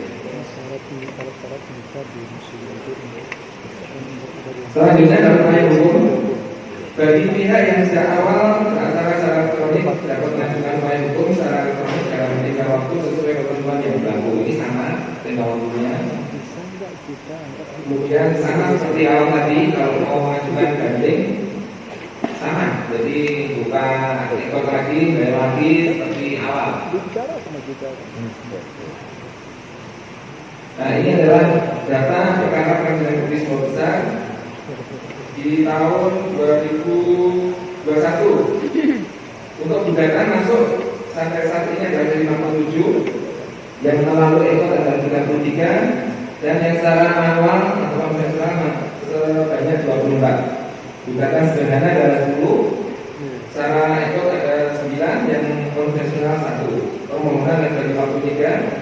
Selanjutnya dalam upaya hukum, bagi pihak yang sejak awal beracara secara elektronik dapat mengajukan upaya hukum secara elektronik dalam tenggang waktu sesuai ketentuan yang berlaku. Ini sama tenggang waktunya. Kemudian sama seperti awal tadi, kalau mau mengajukan banding sama, jadi buka rekod lagi, bayar lagi seperti awal. Nah, ini adalah data perkara pengadilan negeri Sumbawa Besar di tahun 2021. Untuk gugatan masuk sampai saat ini ada 57, yang melalui ekor ada 33, dan yang secara manual atau konvensional sebanyak 24. Gugatan sederhana ada 10, secara ekor ada 9, yang konvensional 1. Permohonan ada 53,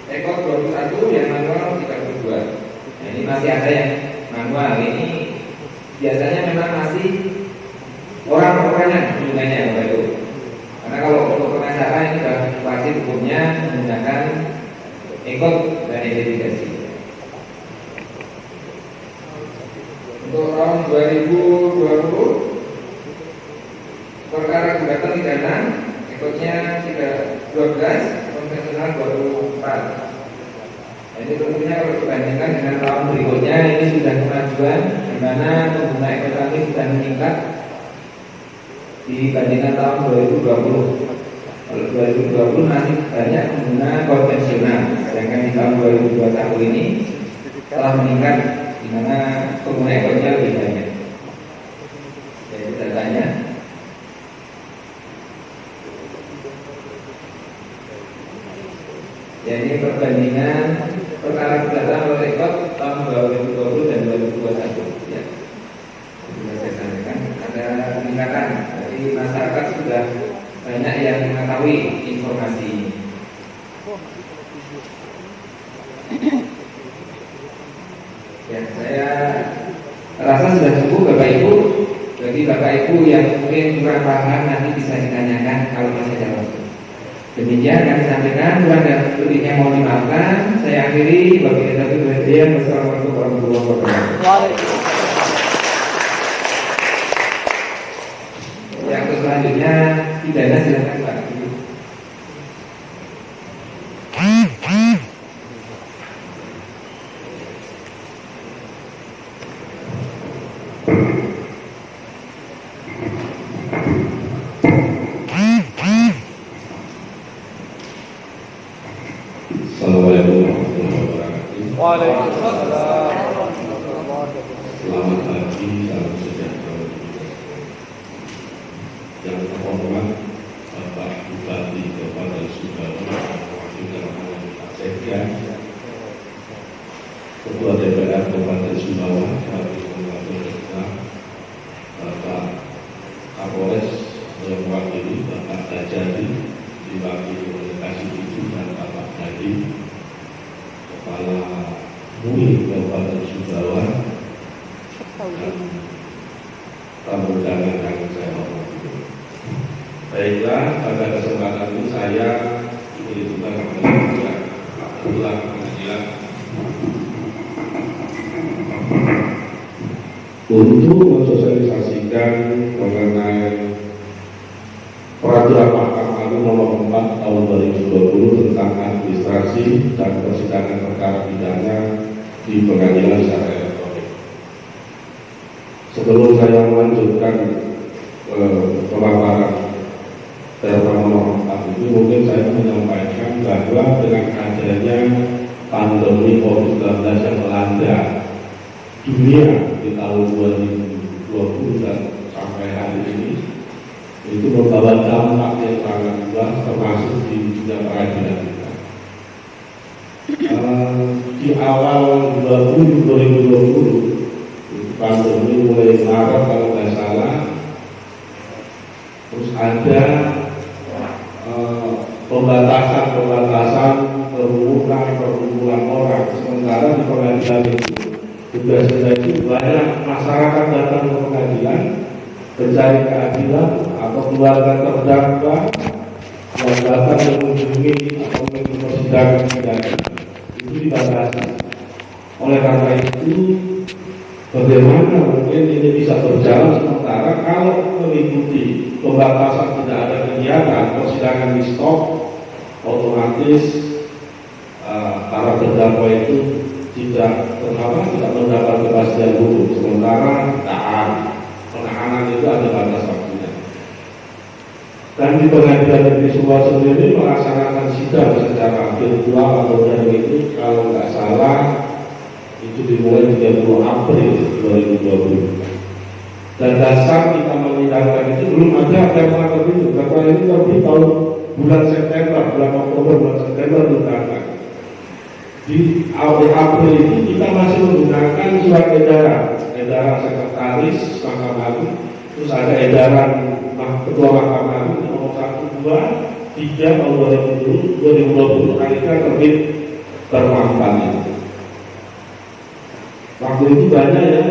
ekor 21, yang manual 32. Nah, ini masih ada yang manual. Ini biasanya memang masih orang-orangnya hubungannya Bapak Ibu. Karena kalau untuk pengacara ini sudah wajib hukumnya menggunakan ekor dan identifikasi. Untuk tahun 2020 perkara gugatan pidana ekornya 12, konvensional 24. Ini tentunya kalau dibandingkan dengan tahun berikutnya, ini sudah kemajuan di mana pengguna ekonomi sudah meningkat dibandingkan tahun 2020. Kalau 2020 masih banyak pengguna konvensional, sedangkan di tahun 2021 ini telah meningkat di mana pengguna ekonomi lebih banyak. Jadi datanya. Jadi perbandingan perkara gugatan oleh rekod tahun 2020 dan 2021 ya. Sudah saya sampaikan ada peningkatan. Jadi masyarakat sudah banyak yang mengetahui informasi ini. Ya, saya rasa sudah cukup Bapak Ibu. Bagi Bapak Ibu yang mungkin kurang paham nanti bisa ditanyakan kalau masih ada waktu. Demikian kami sampaikan, kurang dan lebihnya mohon dimaafkan. Saya akhiri, wabillahi taufiq wal hidayah. Wassalamualaikum warahmatullahi wabarakatuh. Yang selanjutnya pidana silakan Pak. Assalamualaikum warahmatullahi wabarakatuh. Waalaikumsalam. Selamat pagi, salam sejahtera. Yang terhormat Bapak Bupati Kabupaten Sumbawa, Wakil Pak Sekda, Ketua DPR Kabupaten Sumbawa, Wakil Ketua Bapak Kapolres yang mewakili Bapak Tajadi, diwakili oleh Kasih dan Bapak Hadi, Kepala MUI Kabupaten Sumbawa, dan tamu undangan yang saya hormati. Baiklah, pada kesempatan ini saya diberitakan kepada Ketua Pengadilan untuk mensosialisasikan mengenai Peraturan Mahkamah Agung Nomor 4 Tahun 2020 tentang administrasi dan persidangan perkara pidana di pengadilan secara elektronik. Sebelum saya melanjutkan pemaparan Peraturan Nomor 4 ini, mungkin saya menyampaikan bahwa dengan adanya pandemi COVID-19 yang melanda dunia di tahun 2020 dan sampai hari ini, itu membawa dampak yang sangat luas termasuk di dunia peradilan kita. Di awal 2020 pandemi mulai Maret kalau nggak salah, terus ada pembatasan perkumpulan orang. Sementara di pengadilan itu tugasnya itu banyak masyarakat datang ke pengadilan mencari keadilan atau keluarga terdakwa yang datang mengunjungi atau mengikuti persidangan pidana itu dibatasi. Oleh karena itu, bagaimana mungkin ini bisa berjalan sementara kalau mengikuti pembatasan tidak ada kegiatan, persidangan di stop, otomatis para terdakwa itu tidak mendapat kepastian hukum. Sementara penahanan itu ada batas waktunya. Dan di pengadilan negeri Sumbawa sendiri melaksanakan sidang secara virtual atau daring itu kalau nggak salah itu dimulai 30 April 2020. Dan dasar kita menyidangkan itu belum ada perma itu, karena ini lebih tahun bulan September, bulan Oktober, bulan September ditangani. Di awal April itu kita masih menggunakan surat edaran sekretaris Mahkamah Agung, terus ada edaran Ketua Mahkamah Agung nomor 1, 2, 3 tahun 2020 akhirnya terbit bermanfaat. Waktu itu banyak ya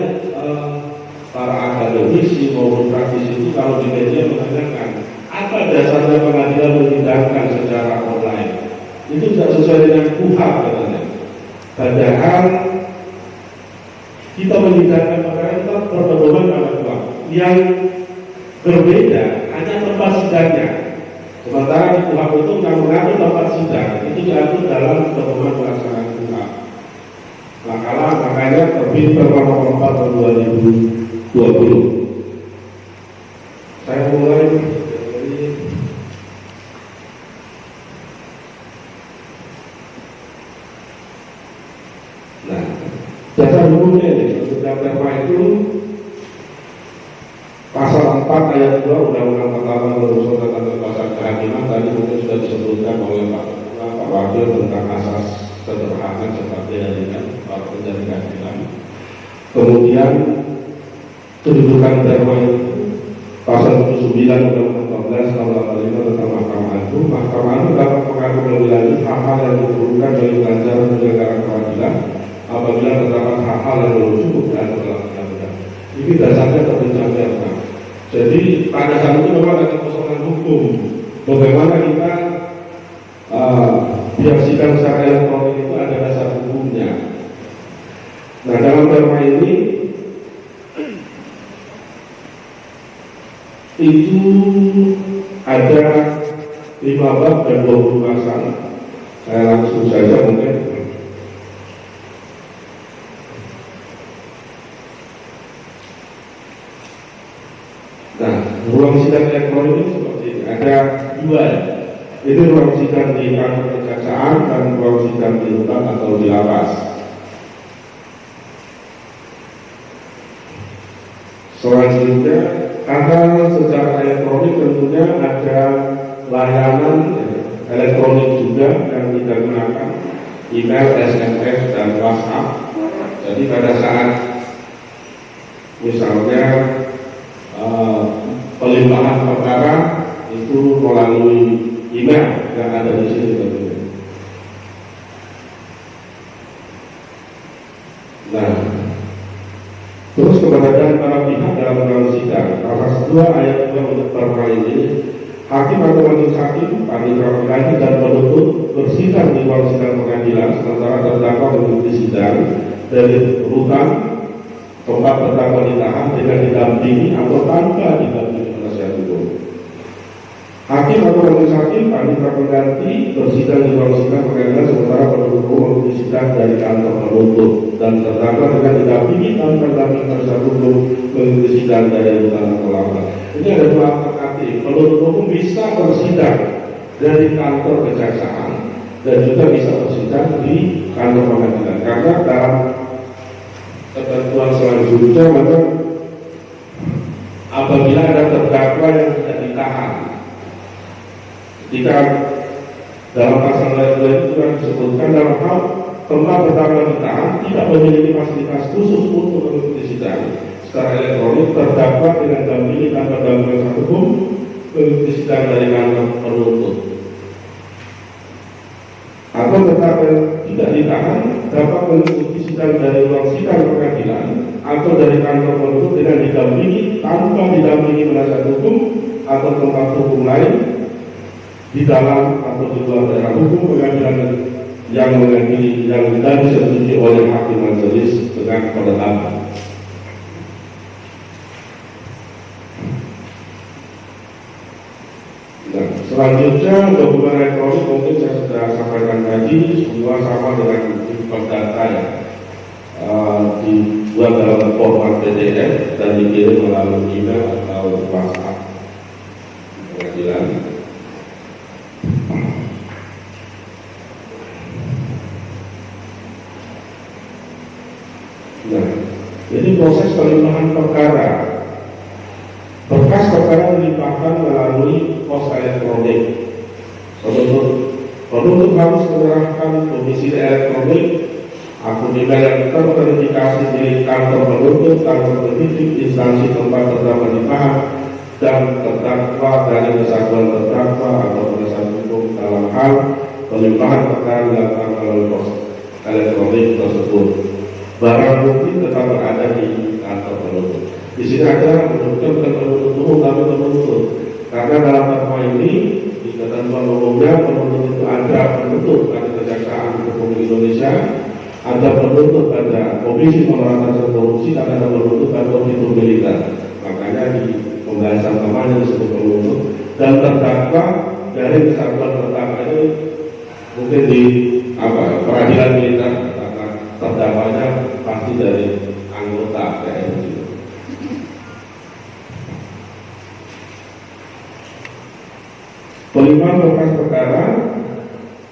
para akademisi maupun praktisi itu kalau di media mengatakan apa dasarnya pengadilan menyidangkan secara online, itu tidak sesuai dengan KUHP katanya. Padahal kita menyidangkan perkara itu berpedoman pada KUHP. Yang berbeda hanya tempat sidangnya. Sementara di KUHP itu yang mengatur tempat sidang itu diatur dalam pedoman pelaksanaan KUHP. Makanya terbit Perma Nomor 4 tahun 2020. Saya mulai dari dasar hukumnya ini. Untuk Perma itu pasal 4 ayat 2 Undang-Undang Pertama Nomor 1 tentang Kebebasan Kehakiman tadi mungkin sudah disebutkan oleh Pak Wakil tentang asas sederhana seperti yang penjara keadilan. Kemudian kedudukan Perma itu pasal 79 Undang-Undang 14 tahun 85 tentang Mahkamah Agung. Mahkamah Agung dapat mengatur lebih lanjut hal-hal yang diperlukan dari pelajaran penyelenggaraan peradilan apabila terdapat hal-hal yang belum cukup dan dalam undang-undang. Ini dasarnya terbincang Perma. Jadi pada saat itu memang ada persoalan hukum. Bagaimana kita menyaksikan secara elektronik itu ada dasar hukumnya. Nah, dalam Perma ini itu ada 5 bab dan 20 pasal. Saya langsung saja mungkin. Nah, ruang sidang elektronik itu seperti ini. Ada 2. Itu ruang sidang di kantor kejaksaan dan ruang sidang di rutan atau di lapas. Selanjutnya, karena secara elektronik tentunya ada layanan elektronik juga yang kita gunakan, email, SMS, dan WhatsApp. Jadi pada saat misalnya pelimpahan perkara itu melalui email yang ada di sini tentunya. Nah, terus keberadaan para pihak dalam ruang sidang. Pasal 2 ayat 2 untuk perkara ini, hakim atau majelis hakim, panitera pengadilan dan penuntut bersidang di ruang sidang pengadilan sementara terdakwa mengikuti sidang dari rutan tempat terdakwa ditahan dengan didampingi atau tanpa didampingi penasihat hukum. Hakim atau majelis hakim, panitera pengganti bersidang di ruang sidang pengadilan sementara penuntut umum mengikuti sidang dari kantor penuntut dan terdakwa dengan didampingi tanpa didampingi penasihat hukum mengikuti sidang dari rutan atau lapas. Ini ada dua alternatif. Penuntut umum bisa bersidang dari kantor kejaksaan dan juga bisa bersidang di kantor pengadilan. Karena dalam ketentuan selanjutnya memang apabila ada terdakwa yang tidak ditahan, jika dalam pasal lain itu juga disebutkan dalam hal tempat terdakwa ditahan tidak memiliki fasilitas khusus untuk mengikuti sidang secara elektronik, terdakwa dengan dampingi tanpa gangguan hukum mengikuti sidang dari kantor penuntut. Atau terdakwa yang tidak ditahan dapat mengikuti sidang dari ruang sidang pengadilan atau dari kantor penuntut dengan didampingi tanpa didampingi penasihat hukum atau tempat hukum lain di dalam atau di luar daerah hukum pengadilan yang mengakili yang tidak disetujui oleh hakim majelis dengan penetapan. Nah, selanjutnya dokumen elektronik mungkin saya sudah sampaikan tadi, semua sama dengan data yang dibuat dalam format PDF dan dikirim melalui email atau WhatsApp pengadilan. Nah, jadi proses pelimpahan perkara, berkas perkara dilimpahkan melalui pos elektronik. Penuntut harus menyerahkan domisili elektronik, akun email yang terverifikasi di kantor penuntut, kantor penyidik, instansi tempat terdakwa ditahan, dan terdakwa dari kesatuan terdakwa atau penasihat hukum dalam hal pelimpahan perkara dilakukan melalui pos elektronik tersebut. Barang bukti tetap berada di kantor penuntut. Di sini ada menyebutkan bukan penuntut umum tapi penuntut. Karena dalam perkara ini di ketentuan umumnya penuntut itu ada penuntut pada Kejaksaan Republik Indonesia, ada penuntut pada Komisi Pemberantasan Korupsi, dan ada penuntut pada Komisi Militer. Makanya di pembahasan kemarin disebut penuntut dan terdakwa dari kesatuan terdakwa ini mungkin di peradilan militer. Terdakwanya pasti dari anggota TNI. Pelimpahan berkas perkara,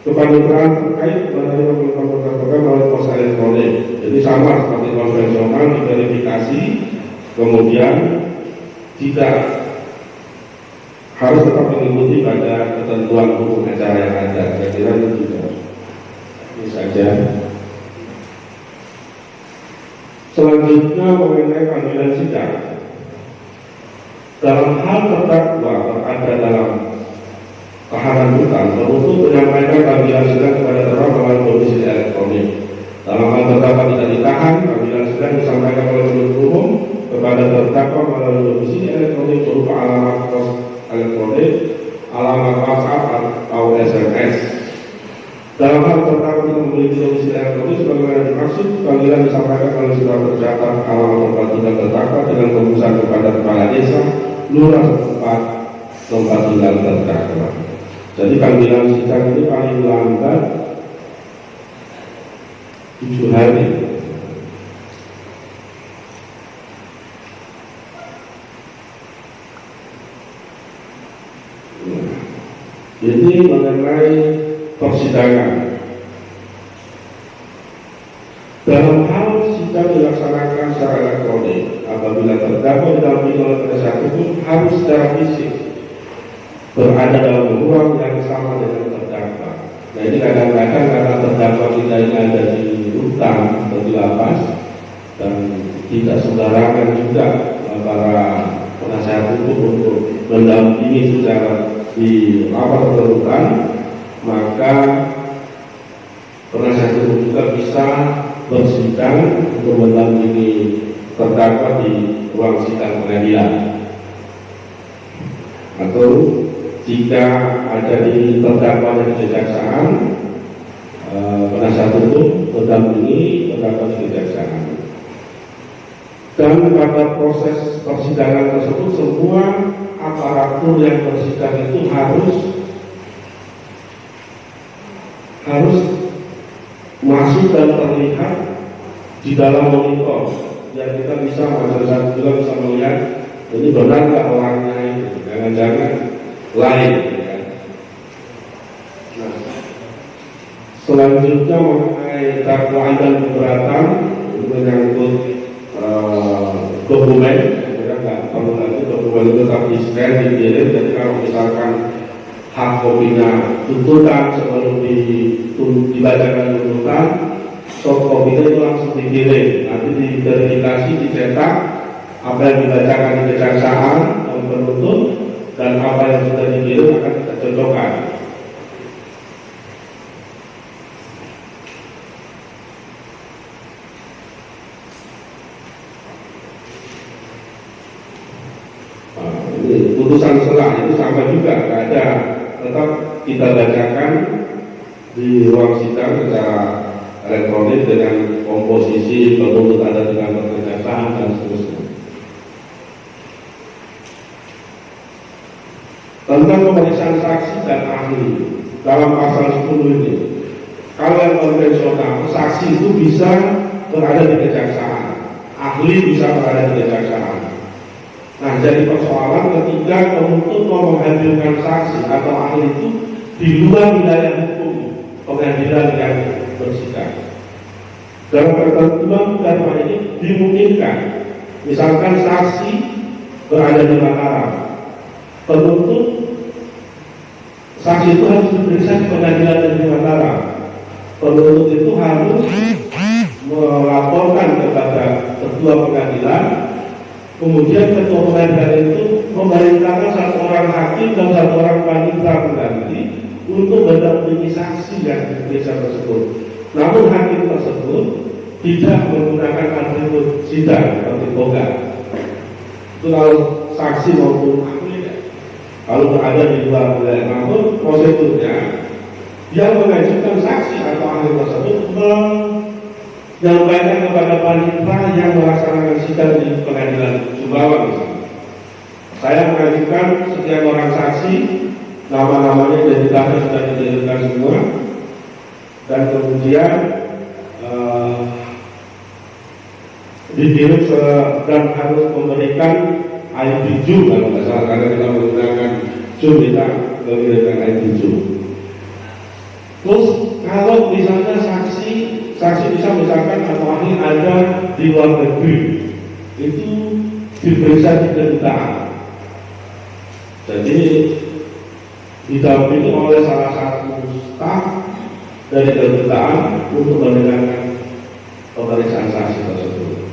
kepaniteraan terkait menerima pelimpahan berkas perkara melalui pos elektronik. Jadi sama seperti konvensional, diverifikasi, kemudian tidak harus tetap mengikuti pada ketentuan hukum acara yang ada. Saya kira itu juga ini saja. Selanjutnya mengenai panggilan sidang. Dalam hal terdakwa berada dalam tahanan rutan, penuntut menyampaikan panggilan sidang kepada terdakwa melalui domisili elektronik. Dalam hal terdakwa tidak ditahan, panggilan sidang disampaikan oleh penuntut umum kepada terdakwa melalui domisili elektronik berupa alamat pos elektronik, alamat WhatsApp atau SMS. Dalam hal terdakwa tidak memiliki domisili elektronik sebagaimana dimaksud, panggilan disampaikan oleh surat tercatat alamat tempat tinggal terdakwa dengan pemesan kepada kepala desa, lurah tempat tinggal terdakwa. Jadi panggilan sidang ini paling lambat 7 hari. Ini mengenai persidangan. Dalam hal sidang sidang dilaksanakan secara elektronik. Apabila terdakwa didampingi oleh penasihat hukum harus secara fisik berada dalam ruang yang sama dengan terdakwa. Nah ini kadang-kadang karena terdakwa kita ini ada di rutan atau di lapas dan tidak sembarangan juga para penasihat hukum untuk mendampingi secara di lapas atau rutan, maka penasihat hukum juga bisa bersidang untuk mendampingi terdakwa di ruang sidang pengadilan. Atau jika ada di terdakwa di kejaksaan, penasihat hukum mendampingi terdakwa di kejaksaan. Dan pada proses persidangan tersebut semua aparatur yang bersidang itu harus masuk dan terlihat di dalam monitor, yang kita bisa masyarakat juga bisa melihat ini benar nggak orangnya itu, jangan-jangan lain. Ya. Nah, selanjutnya mengenai dakwaan dan keberatan menyangkut dokumen, kita nggak perlu lagi dokumen itu tetap di-scan, dikirim. Jadi kalau misalkan hak kopinya tuntutan sebelum dibacakan tuntutan, soft kopinya itu langsung dikirim, nanti diverifikasi, dicetak apa yang dibacakan di kejaksaan dan penuntut dan apa yang sudah dikirim akan kita cocokkan. Ini putusan selah itu sama juga, nggak ada, tetap kita bacakan di ruang sidang secara elektronik dengan komposisi penuntut ada dengan kejaksaan dan seterusnya. Tentang pemeriksaan saksi dan ahli dalam pasal 10 ini, kalau yang konvensional saksi itu bisa berada di kejaksaan, ahli bisa berada di kejaksaan. Nah, jadi persoalan ketika penuntut mau menghadirkan saksi atau ahli itu di luar wilayah hukum pengadilan yang bersidang. Dalam ketentuan dakwah ini dimungkinkan, misalkan saksi berada di Mataram, penuntut saksi itu harus diperiksa di pengadilan negeri Mataram. Penuntut itu harus melaporkan kepada ketua pengadilan. Kemudian ketua pengadilan itu memerintahkan satu orang hakim dan satu orang panitera pengganti untuk mendampingi saksi yang diperiksa tersebut. Namun hakim tersebut tidak menggunakan atribut sidang seperti toga. Itu kalau saksi maupun ahli, kalau berada di luar wilayah, namun prosedurnya yang mengajukan saksi atau ahli tersebut menyampaikan kepada panitera yang melaksanakan sidang di pengadilan Sumbawa misalnya. Saya mengajukan sekian orang saksi, nama-namanya identitasnya sudah dikirimkan semua, dan kemudian dikirim dan harus memberikan ID Zoom kalau nggak salah, karena kita menggunakan Zoom, kita mengirimkan ID Zoom. Terus kalau misalnya saksi bisa misalkan atau ahli ada di luar negeri, itu diperiksa di kedutaan. Jadi didampingi oleh salah satu staf dari kedutaan untuk mendengarkan pemeriksaan saksi tersebut.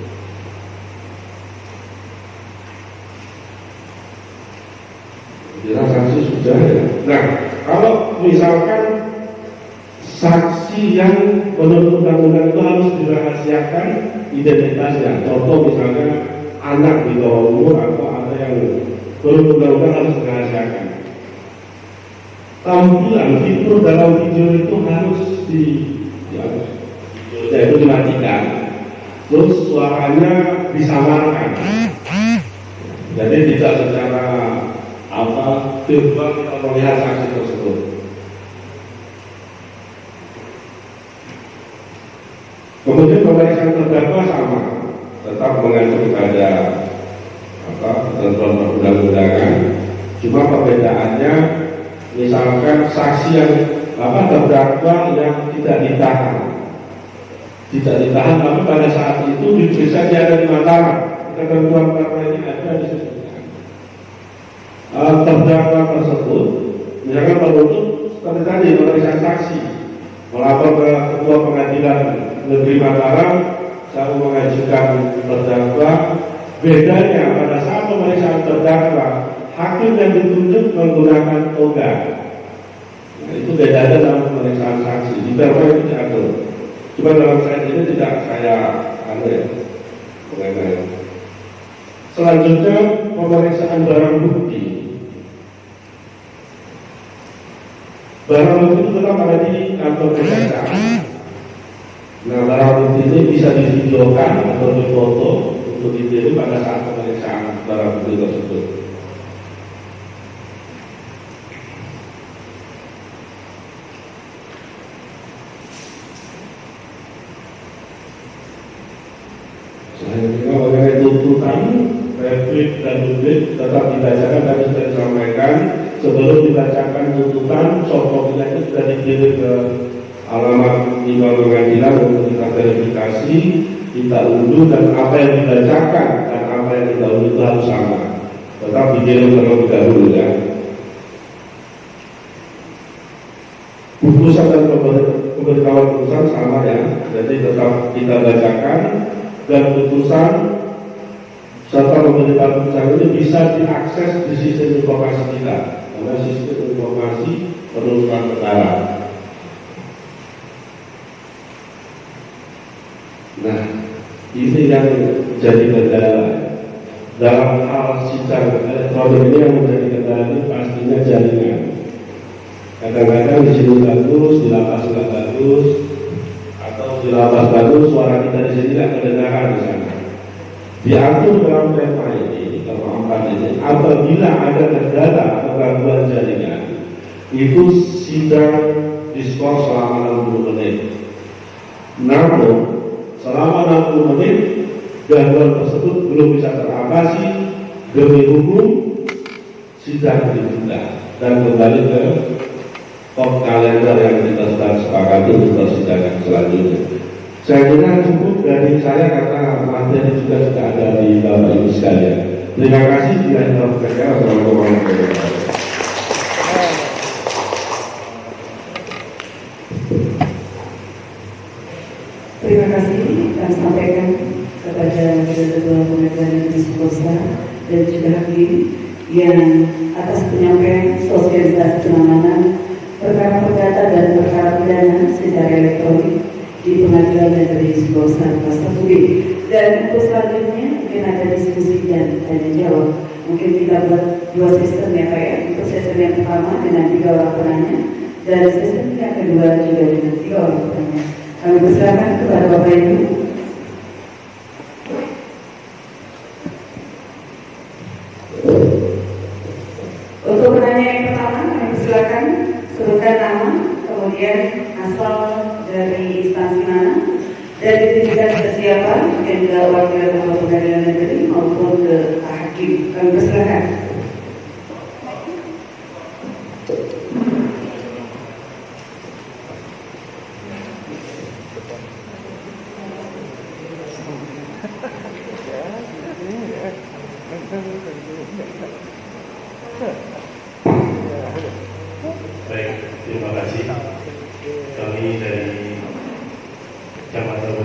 Kira saksi sudah ya. Nah, kalau misalkan saksi yang menurut undang-undang itu harus dirahasiakan identitasnya, contoh misalnya anak di bawah umur atau ada yang menurut undang-undang harus dirahasiakan. Tampilan fitur dalam video itu harus itu dimatikan, terus suaranya disamarkan, jadi tidak secara virtual kita melihat saksi tersebut. Kemudian pemeriksaan terdakwa sama, tetap mengacu kepada ketentuan perundang-undangan. Cuma perbedaannya, misalkan saksi yang terdakwa yang tidak ditahan, tidak ditahan, tapi pada saat itu diperiksa dia ada di Mataram. Ketentuan perkara ini ada disebutkan. Terdakwa tersebut, misalkan penuntut seperti tadi memeriksa saksi, melapor ke Ketua Pengadilan Negeri Mataram, saya mengajukan terdakwa. Bedanya pada saat pemeriksaan terdakwa, hakim yang ditunjuk menggunakan toga. Nah, itu bedanya dalam pemeriksaan saksi. Di perma itu diatur. Cuma dalam saat ini tidak saya mengenai. Selanjutnya pemeriksaan barang bukti. Barang bukti itu tetap ada di kantor kejaksaan. Nah, barang bukti ini bisa divideokan atau difoto untuk ditiru pada saat pemeriksaan barang bukti tersebut. Selanjutnya mengenai tuntutan, replik dan duplik tetap dibacakan dan sudah disampaikan. Sebelum dibacakan tuntutan, soft copy-nya itu sudah dikirim ke alamat email pengadilan untuk kita verifikasi, kita unduh, dan apa yang dibacakan dan apa yang kita unduh itu harus sama. Tetap dikirim terlebih dahulu ya. Putusan dan pemberitahuan putusan sama ya, jadi tetap kita bacakan, dan putusan serta pemberitahuan putusan ini bisa diakses di sistem informasi kita, karena sistem informasi penutupan perkara. Nah, ini yang jadi kendala dalam hal sidang elektronik ini. Yang menjadi kendala ini pastinya jaringan. Kadang-kadang di sini bagus, di lapas nggak bagus, atau di lapas bagus suara kita di sini tidak kedengaran di sana. Diatur dalam perma ini, perma 4 ini, apabila ada kendala atau gangguan jaringan, itu sidang diskors selama 60 menit. Namun selama 60 menit gangguan tersebut belum bisa teratasi, demi hukum sidang ditunda dan kembali ke top kalender yang kita sudah sepakati untuk persidangan selanjutnya. Saya kira cukup dari saya karena materi juga sudah ada di Bapak Ibu sekalian. Terima kasih. Assalamualaikum warahmatullahi wabarakatuh. Terima kasih kami sampaikan kepada Ketua Pengadilan Negeri Sukosta dan juga hakim yang atas penyampaian sosialisasi pengamanan perkara perdata dan perkara pidana secara elektronik di Pengadilan Negeri Sukosta kelas 1B. Dan untuk selanjutnya mungkin ada diskusi dan tanya jawab. Mungkin kita buat dua sistem ya Pak ya. Untuk sistem yang pertama dengan 3 orang penanya, dan sistem yang kedua juga dengan 3 orang penanya. Kami persilakan kepada Bapak Ibu. Untuk penanya yang pertama, kami persilakan sebutkan nama, kemudian asal dari instansi mana, dan ditujukan ke siapa, mungkin ke wakil Ketua Pengadilan Negeri maupun ke hakim. Kami persilakan. Baik, terima kasih. Kami dari Kecamatan